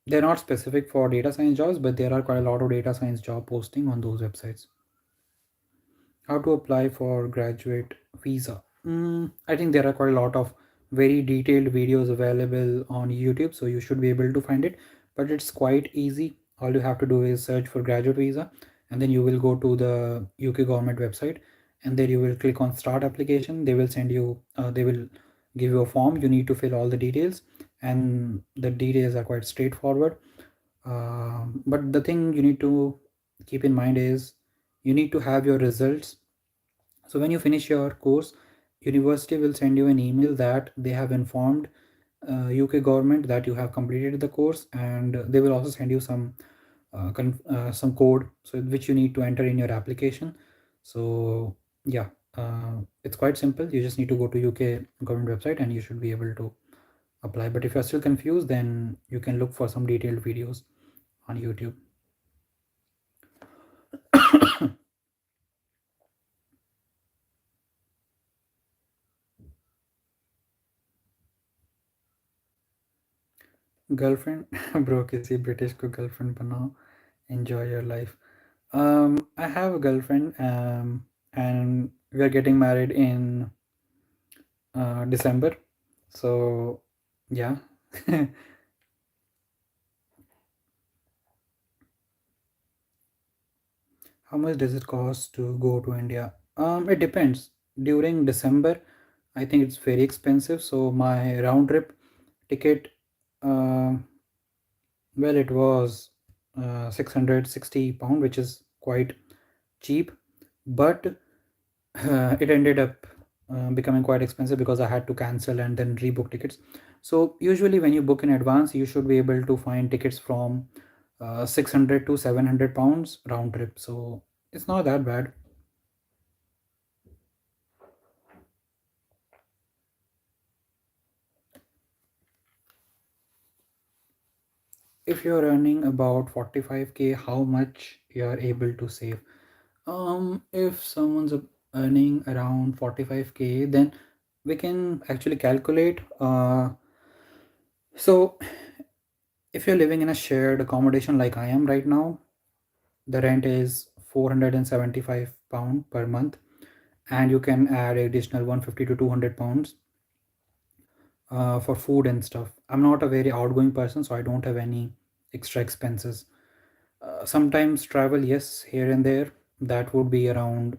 They're not specific for data science jobs, but there are quite a lot of data science job posting on those websites. How to apply for graduate visa? I think there are quite a lot of very detailed videos available on YouTube, so you should be able to find it. But it's quite easy. All you have to do is search for graduate visa, and then you will go to the UK government website, and then you will click on start application. They will send you, they will give you a form. You need to fill all the details, and the details are quite straightforward. But the thing you need to keep in mind is you need to have your results. So when you finish your course, university will send you an email that they have informed UK government that you have completed the course, and they will also send you some code, so which you need to enter in your application. So yeah, it's quite simple. You just need to go to UK government website and you should be able to apply. But if you're still confused, then you can look for some detailed videos on YouTube. Girlfriend? Bro, किसी British को girlfriend बनाओ, enjoy your life. I have a girlfriend, and we are getting married in December. So yeah. How much does it cost to go to India? It depends. During December, I think it's very expensive. So my round trip ticket, uh, well, it was 660 pound, which is quite cheap, but it ended up becoming quite expensive because I had to cancel and then rebook tickets. So usually when you book in advance, you should be able to find tickets from 600 to 700 pounds round trip. So it's not that bad. If you're earning about 45k, how much you are able to save? If someone's earning around 45k, then we can actually calculate. So if you're living in a shared accommodation like I am right now, the rent is 475 pound per month, and you can add additional 150 to 200 pounds for food and stuff. I'm not a very outgoing person, so I don't have any extra expenses. Sometimes travel, yes, here and there, that would be around,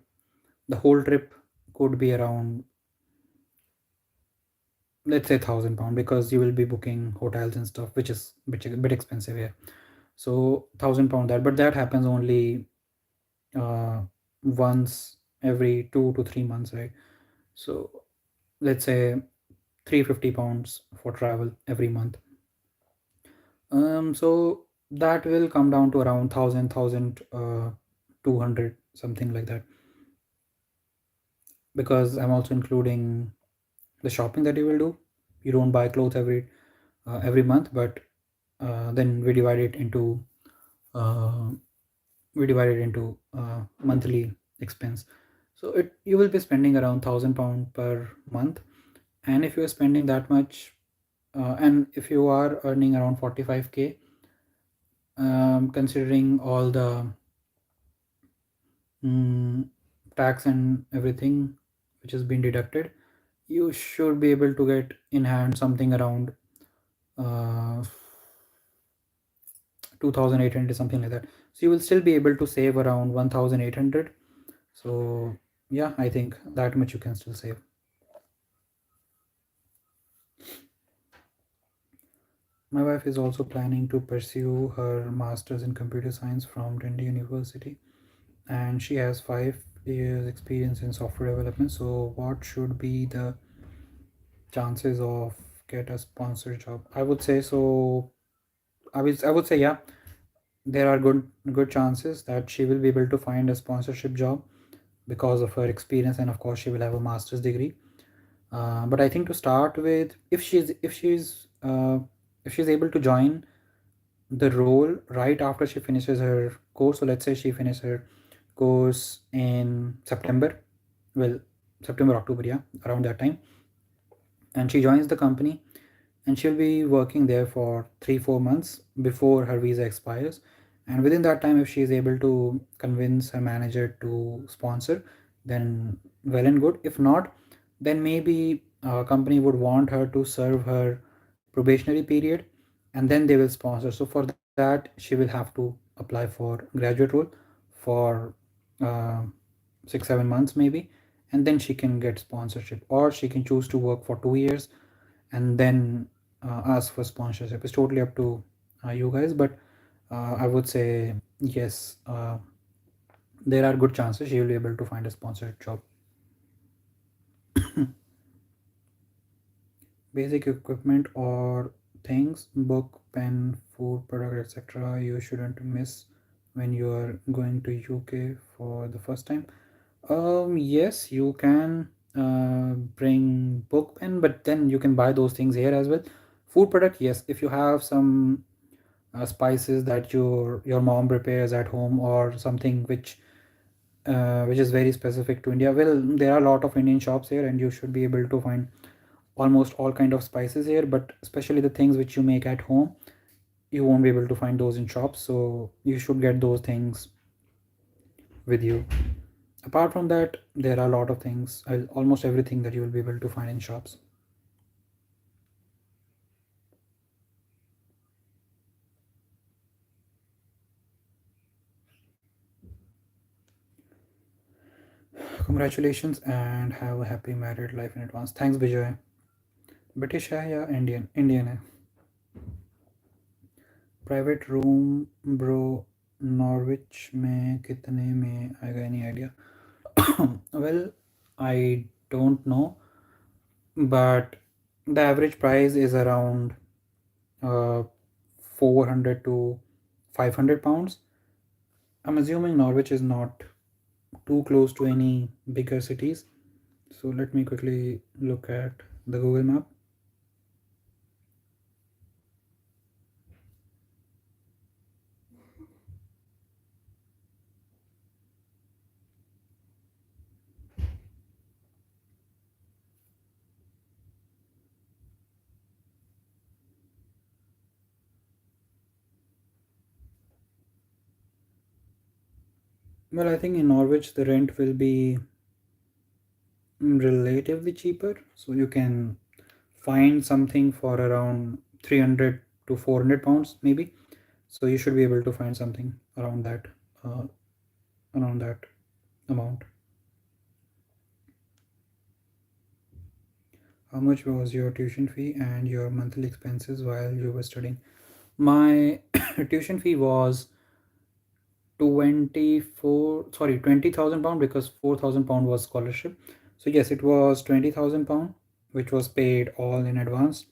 the whole trip could be around, let's say, 1,000 pound, because you will be booking hotels and stuff, which is a bit expensive here. So 1,000 pound, that, but that happens only uh, once every 2 to 3 months, right? So let's say 350 pounds for travel every month. So that will come down to around 1,000, 200, something like that, because I'm also including the shopping that you will do. You don't buy clothes every month, but then uh, we divide it into monthly expense. So it you will be spending around £1,000 per month, and if you are spending that much, and if you are earning around 45k, considering all the mm, tax and everything which has been deducted, you should be able to get in hand something around uh, 2800, something like that. So you will still be able to save around 1800. So yeah, I think that much you can still save. My wife is also planning to pursue her master's in computer science from Dundee University, and she has 5 years experience in software development. So what should be the chances of get a sponsor job? I would say so. I would say yeah, there are good chances that she will be able to find a sponsorship job because of her experience, and of course she will have a master's degree. But I think to start with, if she's able to join the role right after she finishes her course, so let's say she finishes her course in September, well, September, October, yeah, around that time, and she joins the company, and she'll be working there for 3-4 months before her visa expires. And within that time, if she is able to convince her manager to sponsor, then well and good. If not, then maybe a company would want her to serve her probationary period, and then they will sponsor. So for that, she will have to apply for graduate role for uh, 6-7 months maybe, and then she can get sponsorship, or she can choose to work for 2 years and then ask for sponsorship. It's totally up to you guys, but I would say yes, there are good chances she will be able to find a sponsored job. Basic equipment or things, book, pen, food product, etc., you shouldn't miss when you are going to UK for the first time. Yes, you can bring book, pen, but then you can buy those things here as well. Food product, yes, if you have some spices that your mom prepares at home, or something which is very specific to India. Well, there are a lot of Indian shops here, and you should be able to find almost all kind of spices here. But especially the things which you make at home, you won't be able to find those in shops. So you should get those things with you. Apart from that, there are a lot of things, almost everything that you will be able to find in shops. Congratulations and have a happy married life in advance. Thanks, Vijay. British है या Indian है? Private room bro, Norwich में कितने में आएगा, any idea? Well, I don't know, but the average price is around uh, 400 to 500 pounds. I'm assuming Norwich is not too close to any bigger cities. So let me quickly look at the Google map. Well, I think in Norwich the rent will be relatively cheaper, so you can find something for around 300 to 400 pounds maybe. So you should be able to find something uh, around that amount. How much was your tuition fee and your monthly expenses while you were studying? My tuition fee was 20,000 pound, because 4,000 pound was scholarship. So yes, it was 20,000 pound, which was paid all in advance.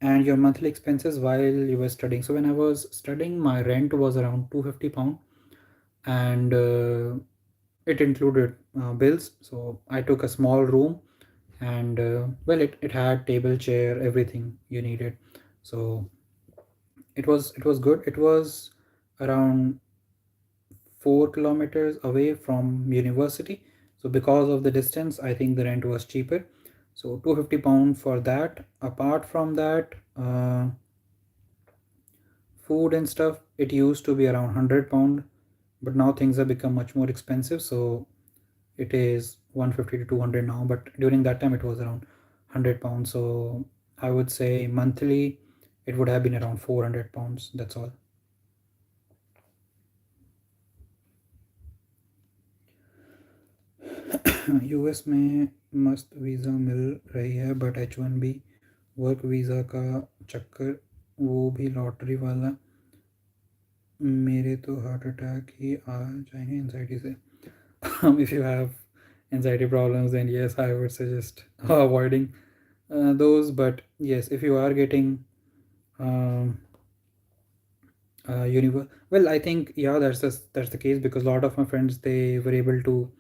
And your monthly expenses while you were studying, so when I was studying, my rent was around 250 pound. and it included bills. So I took a small room, and well, it had table, chair, everything you needed. So it was good. It was around 4 kilometers away from university. So because of the distance, I think the rent was cheaper. So 250 pound for that. Apart from that, food and stuff, it used to be around 100 pound, but now things have become much more expensive. So it is 150 to 200 now, but during that time it was around 100 pounds. So I would say monthly it would have been around 400 pounds. That's all. US में मस्त visa मिल रही है, but H1B work visa का चक्कर, वो भी lottery वाला। मेरे तो हार्ट अटैक ही आ जाएंगे एनजाइटी से। If you have anxiety problems, then yes, I would suggest avoiding those. But yes, if you are getting um, well, I think yeah, that's the case, because a lot of my friends, they were able to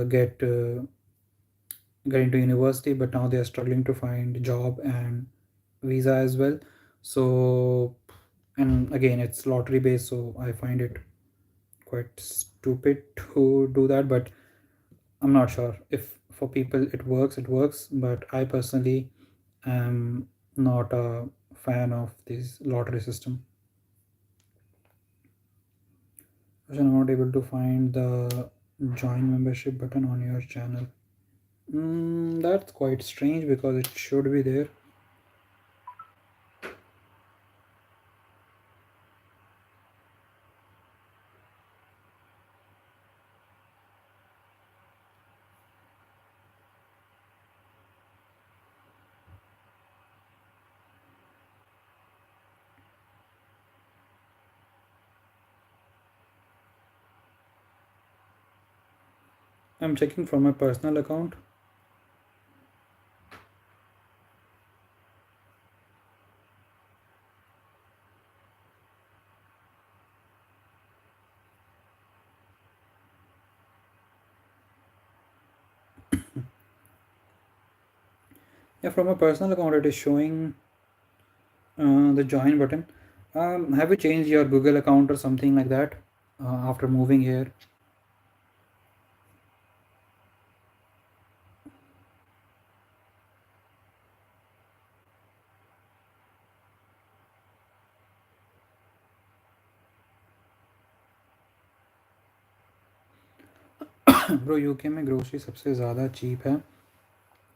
get into university, but now they are struggling to find job and visa as well. So, and again, it's lottery based, so I find it quite stupid to do that. But I'm not sure if for people it works, but I personally am not a fan of this lottery system. So I'm not able to find the join membership button on your channel. That's quite strange because it should be there. I'm checking from my personal account. Yeah, from my personal account, it is showing the join button. Have you changed your Google account or something like that after moving here? Bro, UK में grocery सबसे ज़्यादा cheap है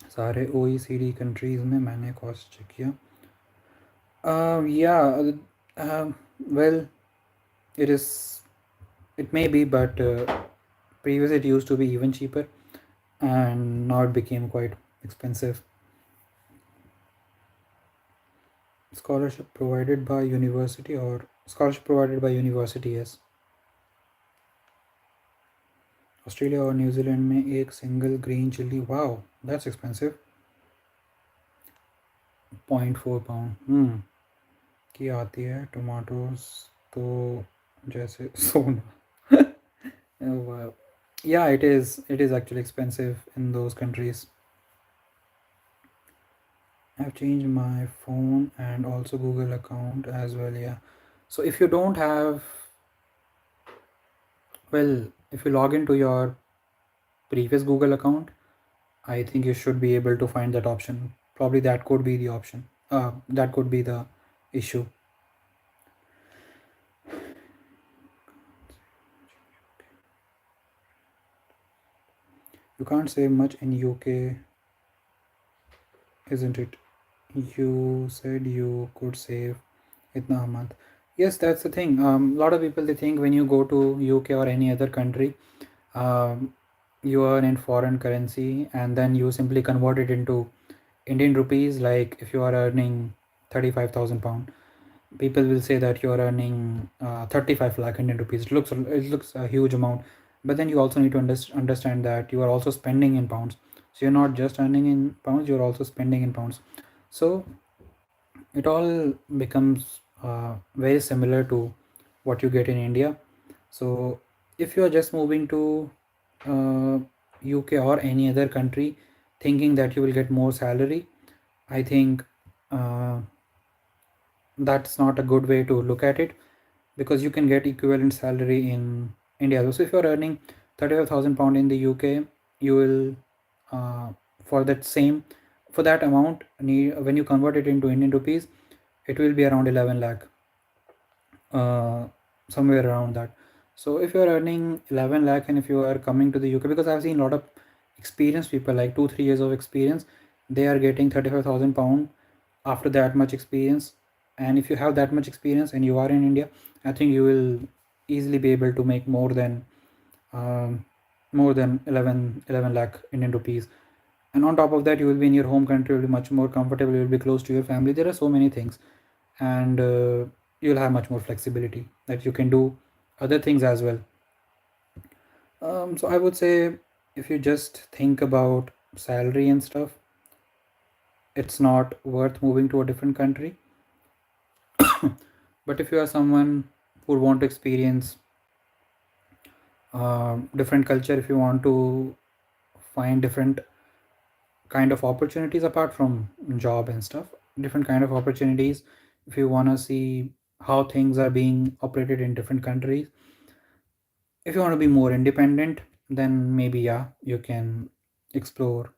सारे OECD countries में, मैंने cost check किया। Yeah, well, it is, it may be, but previously it used to be even cheaper, and now it became quite expensive. Scholarship provided by university, or scholarship provided by university, yes. Australia और New Zealand में एक single green chilli, wow that's expensive. 0.4 pound की आती है tomatoes, तो जैसे सोना। Yeah, it is actually expensive in those countries. I've changed my phone and also Google account as well, yeah. So if you don't have, well, if you log into your previous Google account, I think you should be able to find that option. Probably that could be the option. That could be the issue. You can't save much in UK, isn't it? You said you could save itna a month. Yes, that's the thing. A lot of people, they think when you go to UK or any other country, um, you earn in foreign currency and then you simply convert it into Indian rupees. Like if you are earning 35,000 pound, people will say that you are earning 35 lakh Indian rupees. It looks a huge amount, but then you also need to understand that you are also spending in pounds. So you're not just earning in pounds, you're also spending in pounds. So it all becomes very similar to what you get in India. So if you are just moving to uh, UK or any other country thinking that you will get more salary, I think uh, that's not a good way to look at it, because you can get equivalent salary in India. So if you're earning 35,000 pound in the UK, you will for that same for that amount need, when you convert it into Indian rupees, it will be around 11 lakh, uh, somewhere around that. So if you're earning 11 lakh and if you are coming to the UK, because I've seen a lot of experienced people like 2 3 years of experience, they are getting 35,000 pound after that much experience. And if you have that much experience and you are in India, I think you will easily be able to make um, more than 11 lakh Indian rupees. And on top of that, you will be in your home country, you will be much more comfortable, you will be close to your family. There are so many things. And you'll have much more flexibility that you can do other things as well. So I would say, if you just think about salary and stuff, it's not worth moving to a different country. But if you are someone who want to experience different culture, if you want to find different kind of opportunities apart from job and stuff, different kind of opportunities, if you want to see how things are being operated in different countries, if you want to be more independent, then maybe yeah, you can explore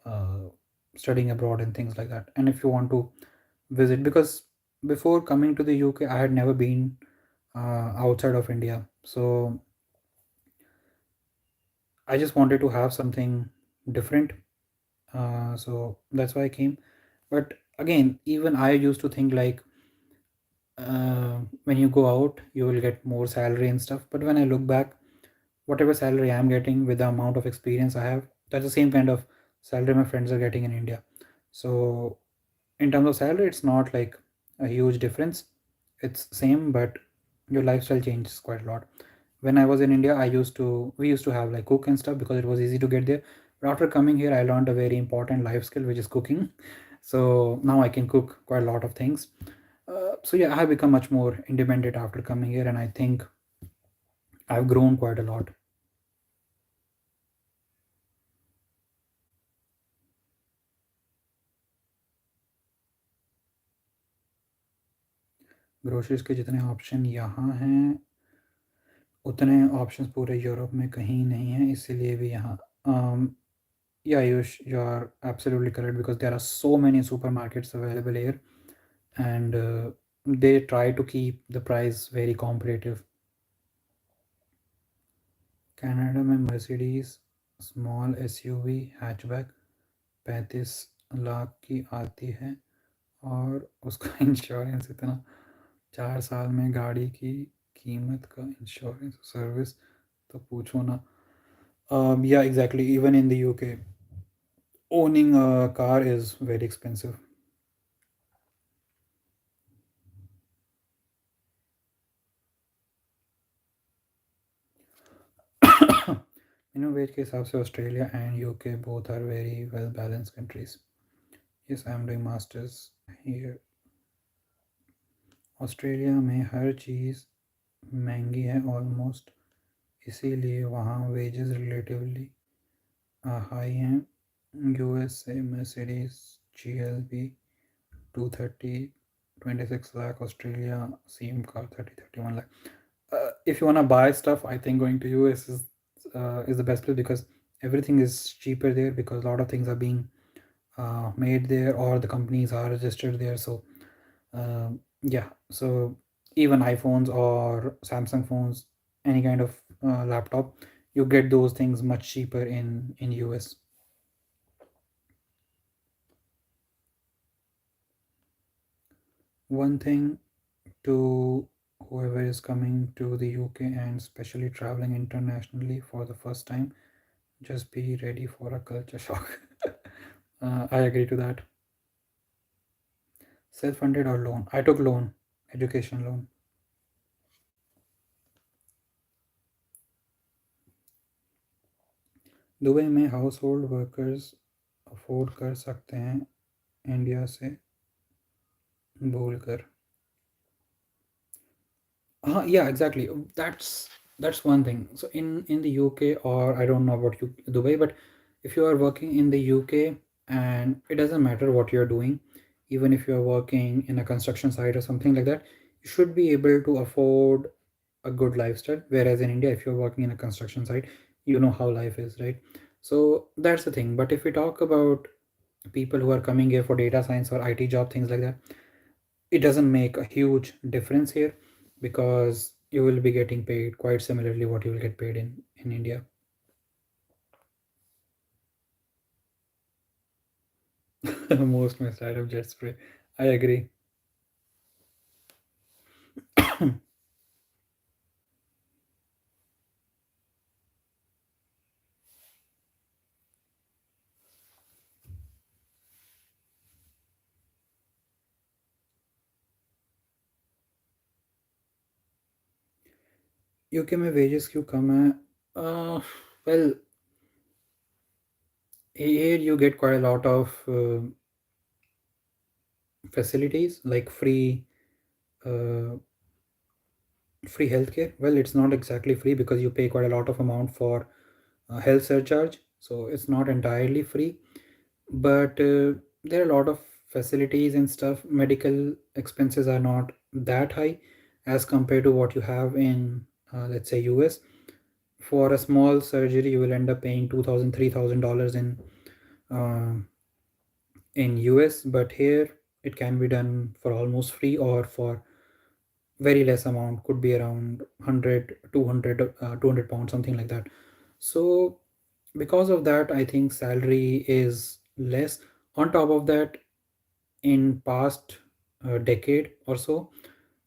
uh, studying abroad and things like that. And if you want to visit, because before coming to the UK, I had never been outside of India, so I just wanted to have something different. So that's why I came. But again, even I used to think like, when you go out, you will get more salary and stuff. But when I look back, whatever salary I'm getting with the amount of experience I have, that's the same kind of salary my friends are getting in India. So in terms of salary, it's not like a huge difference. It's same, but your lifestyle changes quite a lot. When I was in India, we used to have like cook and stuff because it was easy to get there. But after coming here, I learned a very important life skill, which is cooking. So now I can cook quite a lot of things. So yeah, I have become much more independent after coming here, and I think I've grown quite a lot. Groceries के जितने option यहाँ हैं, उतने options पूरे Europe में कहीं नहीं हैं, इसीलिए भी यहाँ yeah, you are absolutely correct, because there are so many supermarkets available here, and they try to keep the price very competitive. Canada में Mercedes small SUV hatchback 35 lakh की आती है, और उसका इंश्योरेंस इतना, 4 साल में गाड़ी की कीमत का इंश्योरेंस सर्विस तो पूछो ना. Yeah, exactly. Even in the UK, owning a car is very expensive. Minimum wage के हिसाब से Australia and UK both are very well balanced countries. Yes, I am doing masters here. Australia में हर चीज़ महंगी है ऑलमोस्ट, इसीलिए वहाँ वेजेस रिलेटिवली हाई हैं. यूएस से Mercedes GLB 230 26 lakh, Australia same car 30 31 lakh. If you want to buy stuff, I think going to US is the best place, because everything is cheaper there, because a lot of things are being made there, or the companies are registered there. So yeah, so even iPhones or Samsung phones, any kind of laptop, you get those things much cheaper in US. One thing to whoever is coming to the UK and especially traveling internationally for the first time, just be ready for a culture shock. I agree to that. Self funded or loan? I took loan, education loan. Dubai में house hold workers afford कर सकते हैं India से भूल कर. हाँ, yeah, exactly. That's That's one thing. So in the UK, or I don't know about you, Dubai, but if you are working in the UK, and it doesn't matter what you're doing, even if you're working in a construction site or something like that, you should be able to afford a good lifestyle. Whereas in India, if you're working in a construction site, you know how life is, right? So that's the thing. But if we talk about people who are coming here for data science or IT job, things like that, it doesn't make a huge difference here, because you will be getting paid quite similarly what you will get paid in India. Most missed item, jet spray. I agree. UK में wages क्यों कम है? Well, here you get quite a lot of facilities like uh, free healthcare. Well, it's not exactly free because you pay quite a lot of amount for health surcharge, so it's not entirely free. But there are a lot of facilities and stuff. Medical expenses are not that high as compared to what you have in, let's say, US. For a small surgery, you will end up paying 2,000, $3,000 uh, in US, but here it can be done for almost free or for very less amount, could be around 100, 200, 200 pounds, something like that. So because of that, I think salary is less. On top of that, in past decade or so,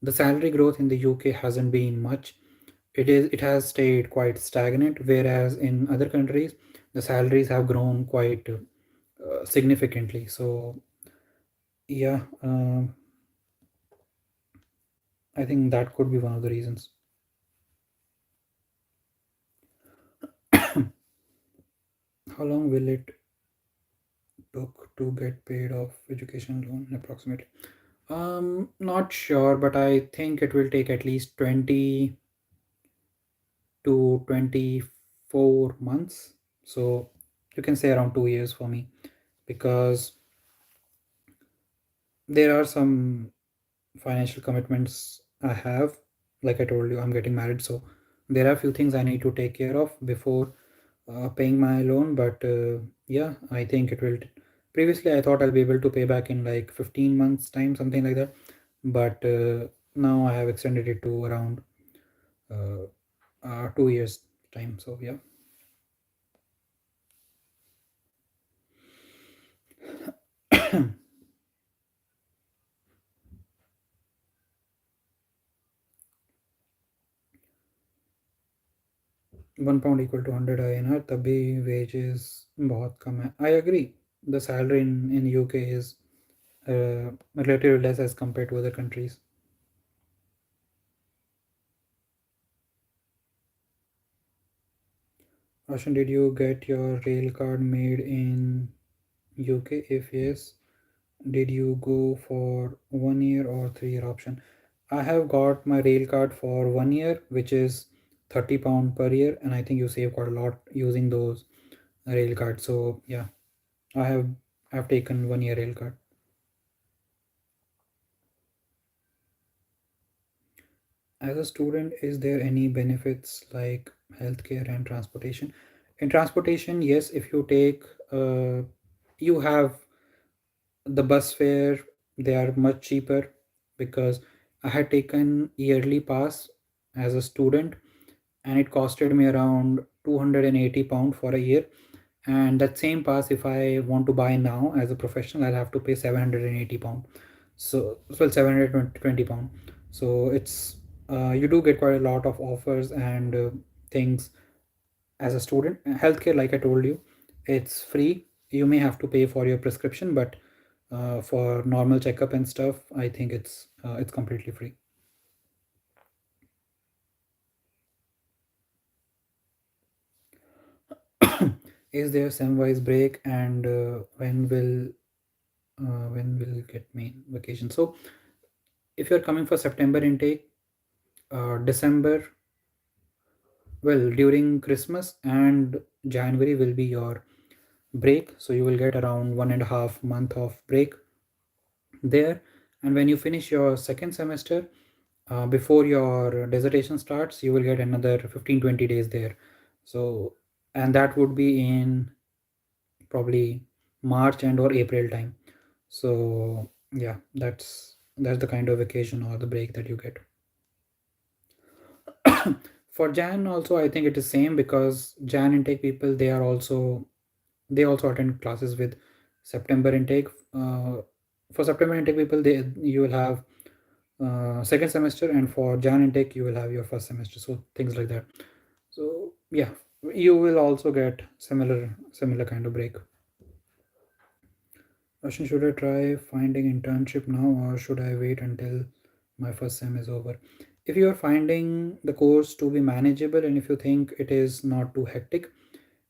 the salary growth in the UK hasn't been much. It has stayed quite stagnant, whereas in other countries the salaries have grown quite significantly. So yeah, I think that could be one of the reasons. How long will it took to get paid off education loan approximately? Not sure, but I think it will take at least 20 to 24 months. So you can say around 2 years for me, because there are some financial commitments I have. Like I told you, I'm getting married, so there are a few things I need to take care of before paying my loan. But yeah, I think it will. Previously, I thought I'll be able to pay back in like 15 months time, something like that. But now I have extended it to around uh, 2 years time. So yeah. 1 pound equal to 100 INR, तभी wages बहुत कम है. I agree. The salary in UK is relatively less as compared to other countries. Roshan, did you get your rail card made in UK? If yes, did you go for 1 year or 3 year option? I have got my rail card for 1 year, which is £30 per year, and I think you save quite a lot using those rail cards. So yeah, I have taken 1 year rail card. As a student, is there any benefits like healthcare and transportation? In transportation, yes, if you take, you have the bus fare, they are much cheaper, because I had taken yearly pass as a student, and it costed me around £280 for a year. And that same pass, if I want to buy now as a professional, I'll have to pay £780. So well, £720. So it's you do get quite a lot of offers and things as a student. Healthcare, like I told you, it's free. You may have to pay for your prescription, but for normal checkup and stuff, I think it's completely free. Is there sem-wise break, and when will get main vacation? So if you're coming for September intake, December Well, during Christmas and January will be your break, so you will get around 1.5 month of break there. And when you finish your second semester, before your dissertation starts, you will get another 15-20 days there. So, and that would be in probably March and or April time. So yeah, that's the kind of vacation or the break that you get. For Jan also, I think it is same, because Jan intake people, they also attend classes with September intake. For September intake people, they you will have second semester, and for Jan intake you will have your first semester. So things like that. So yeah, you will also get similar kind of break. Roshan, should I try finding internship now, or should I wait until my first sem is over? If you are finding the course to be manageable and if you think it is not too hectic,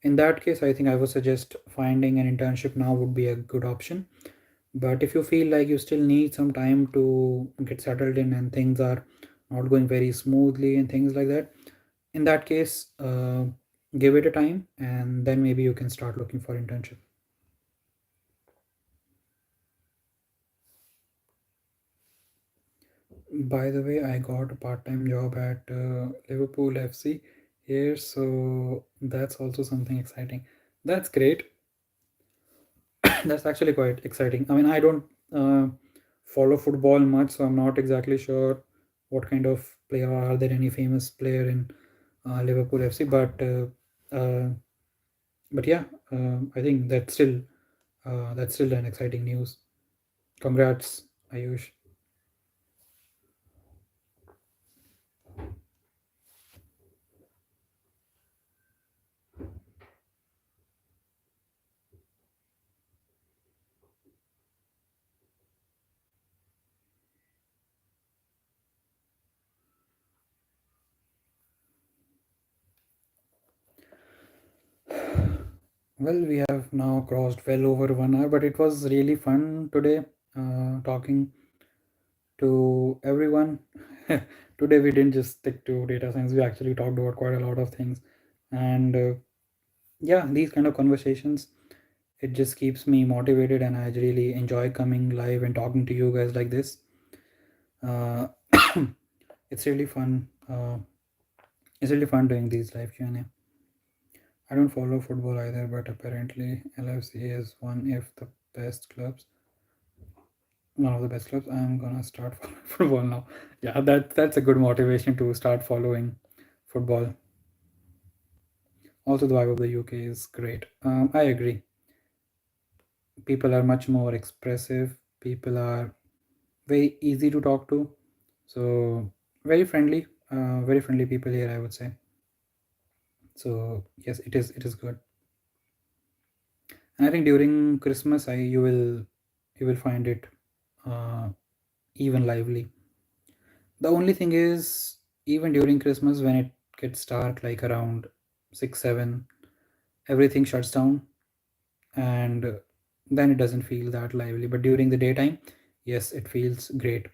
in that case, I think I would suggest finding an internship now would be a good option. But if you feel like you still need some time to get settled in and things are not going very smoothly and things like that, in that case, give it a time and then maybe you can start looking for internship. By the way, I got a part-time job at Liverpool FC here, so that's also something exciting. That's great. That's actually quite exciting. I mean, I don't uh, follow football much, so I'm not exactly sure what kind of player are there any famous player in Liverpool FC, uh, but yeah, I think that's still an exciting news. Congrats, Ayush. Well, we have now crossed well over 1 hour, but it was really fun today talking to everyone. Today we didn't just stick to data science, we actually talked about quite a lot of things. And yeah, these kind of conversations, it just keeps me motivated, and I really enjoy coming live and talking to you guys like this. Uh, it's really fun. It's really fun doing these live Q&A. I don't follow football either, but apparently LFC is one of the best clubs. One of the best clubs. I'm gonna start following football now. Yeah, that's a good motivation to start following football. Also, the vibe of the UK is great. I agree. People are much more expressive. People are very easy to talk to. So very friendly. Very friendly people here, I would say. So yes, it is good. And I think during Christmas, you will find it uh, even lively. The only thing is, even during Christmas, when it gets dark, like around 6, 7, everything shuts down, and then it doesn't feel that lively. But during the daytime, yes, it feels great.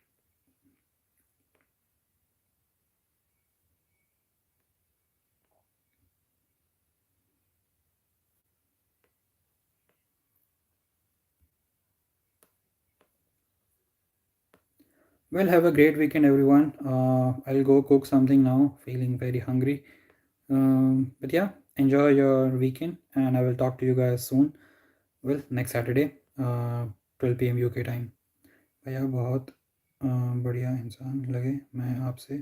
Well, have a great weekend, everyone. I'll go cook something now, feeling very hungry. But yeah, enjoy your weekend, and I will talk to you guys soon. Well, next Saturday, 12 p.m. UK time. भैया बहुत बढ़िया इंसान लगे, मैं आपसे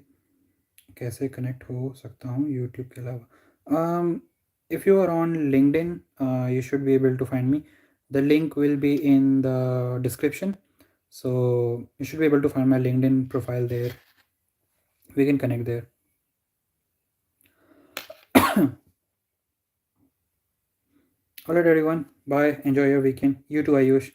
कैसे connect हो सकता हूँ यूट्यूब के अलावा? If you are on LinkedIn, you should be able to find me. The link will be in the description, so you should be able to find my LinkedIn profile there. We can connect there. All right, everyone, bye, enjoy your weekend. You too, Ayush.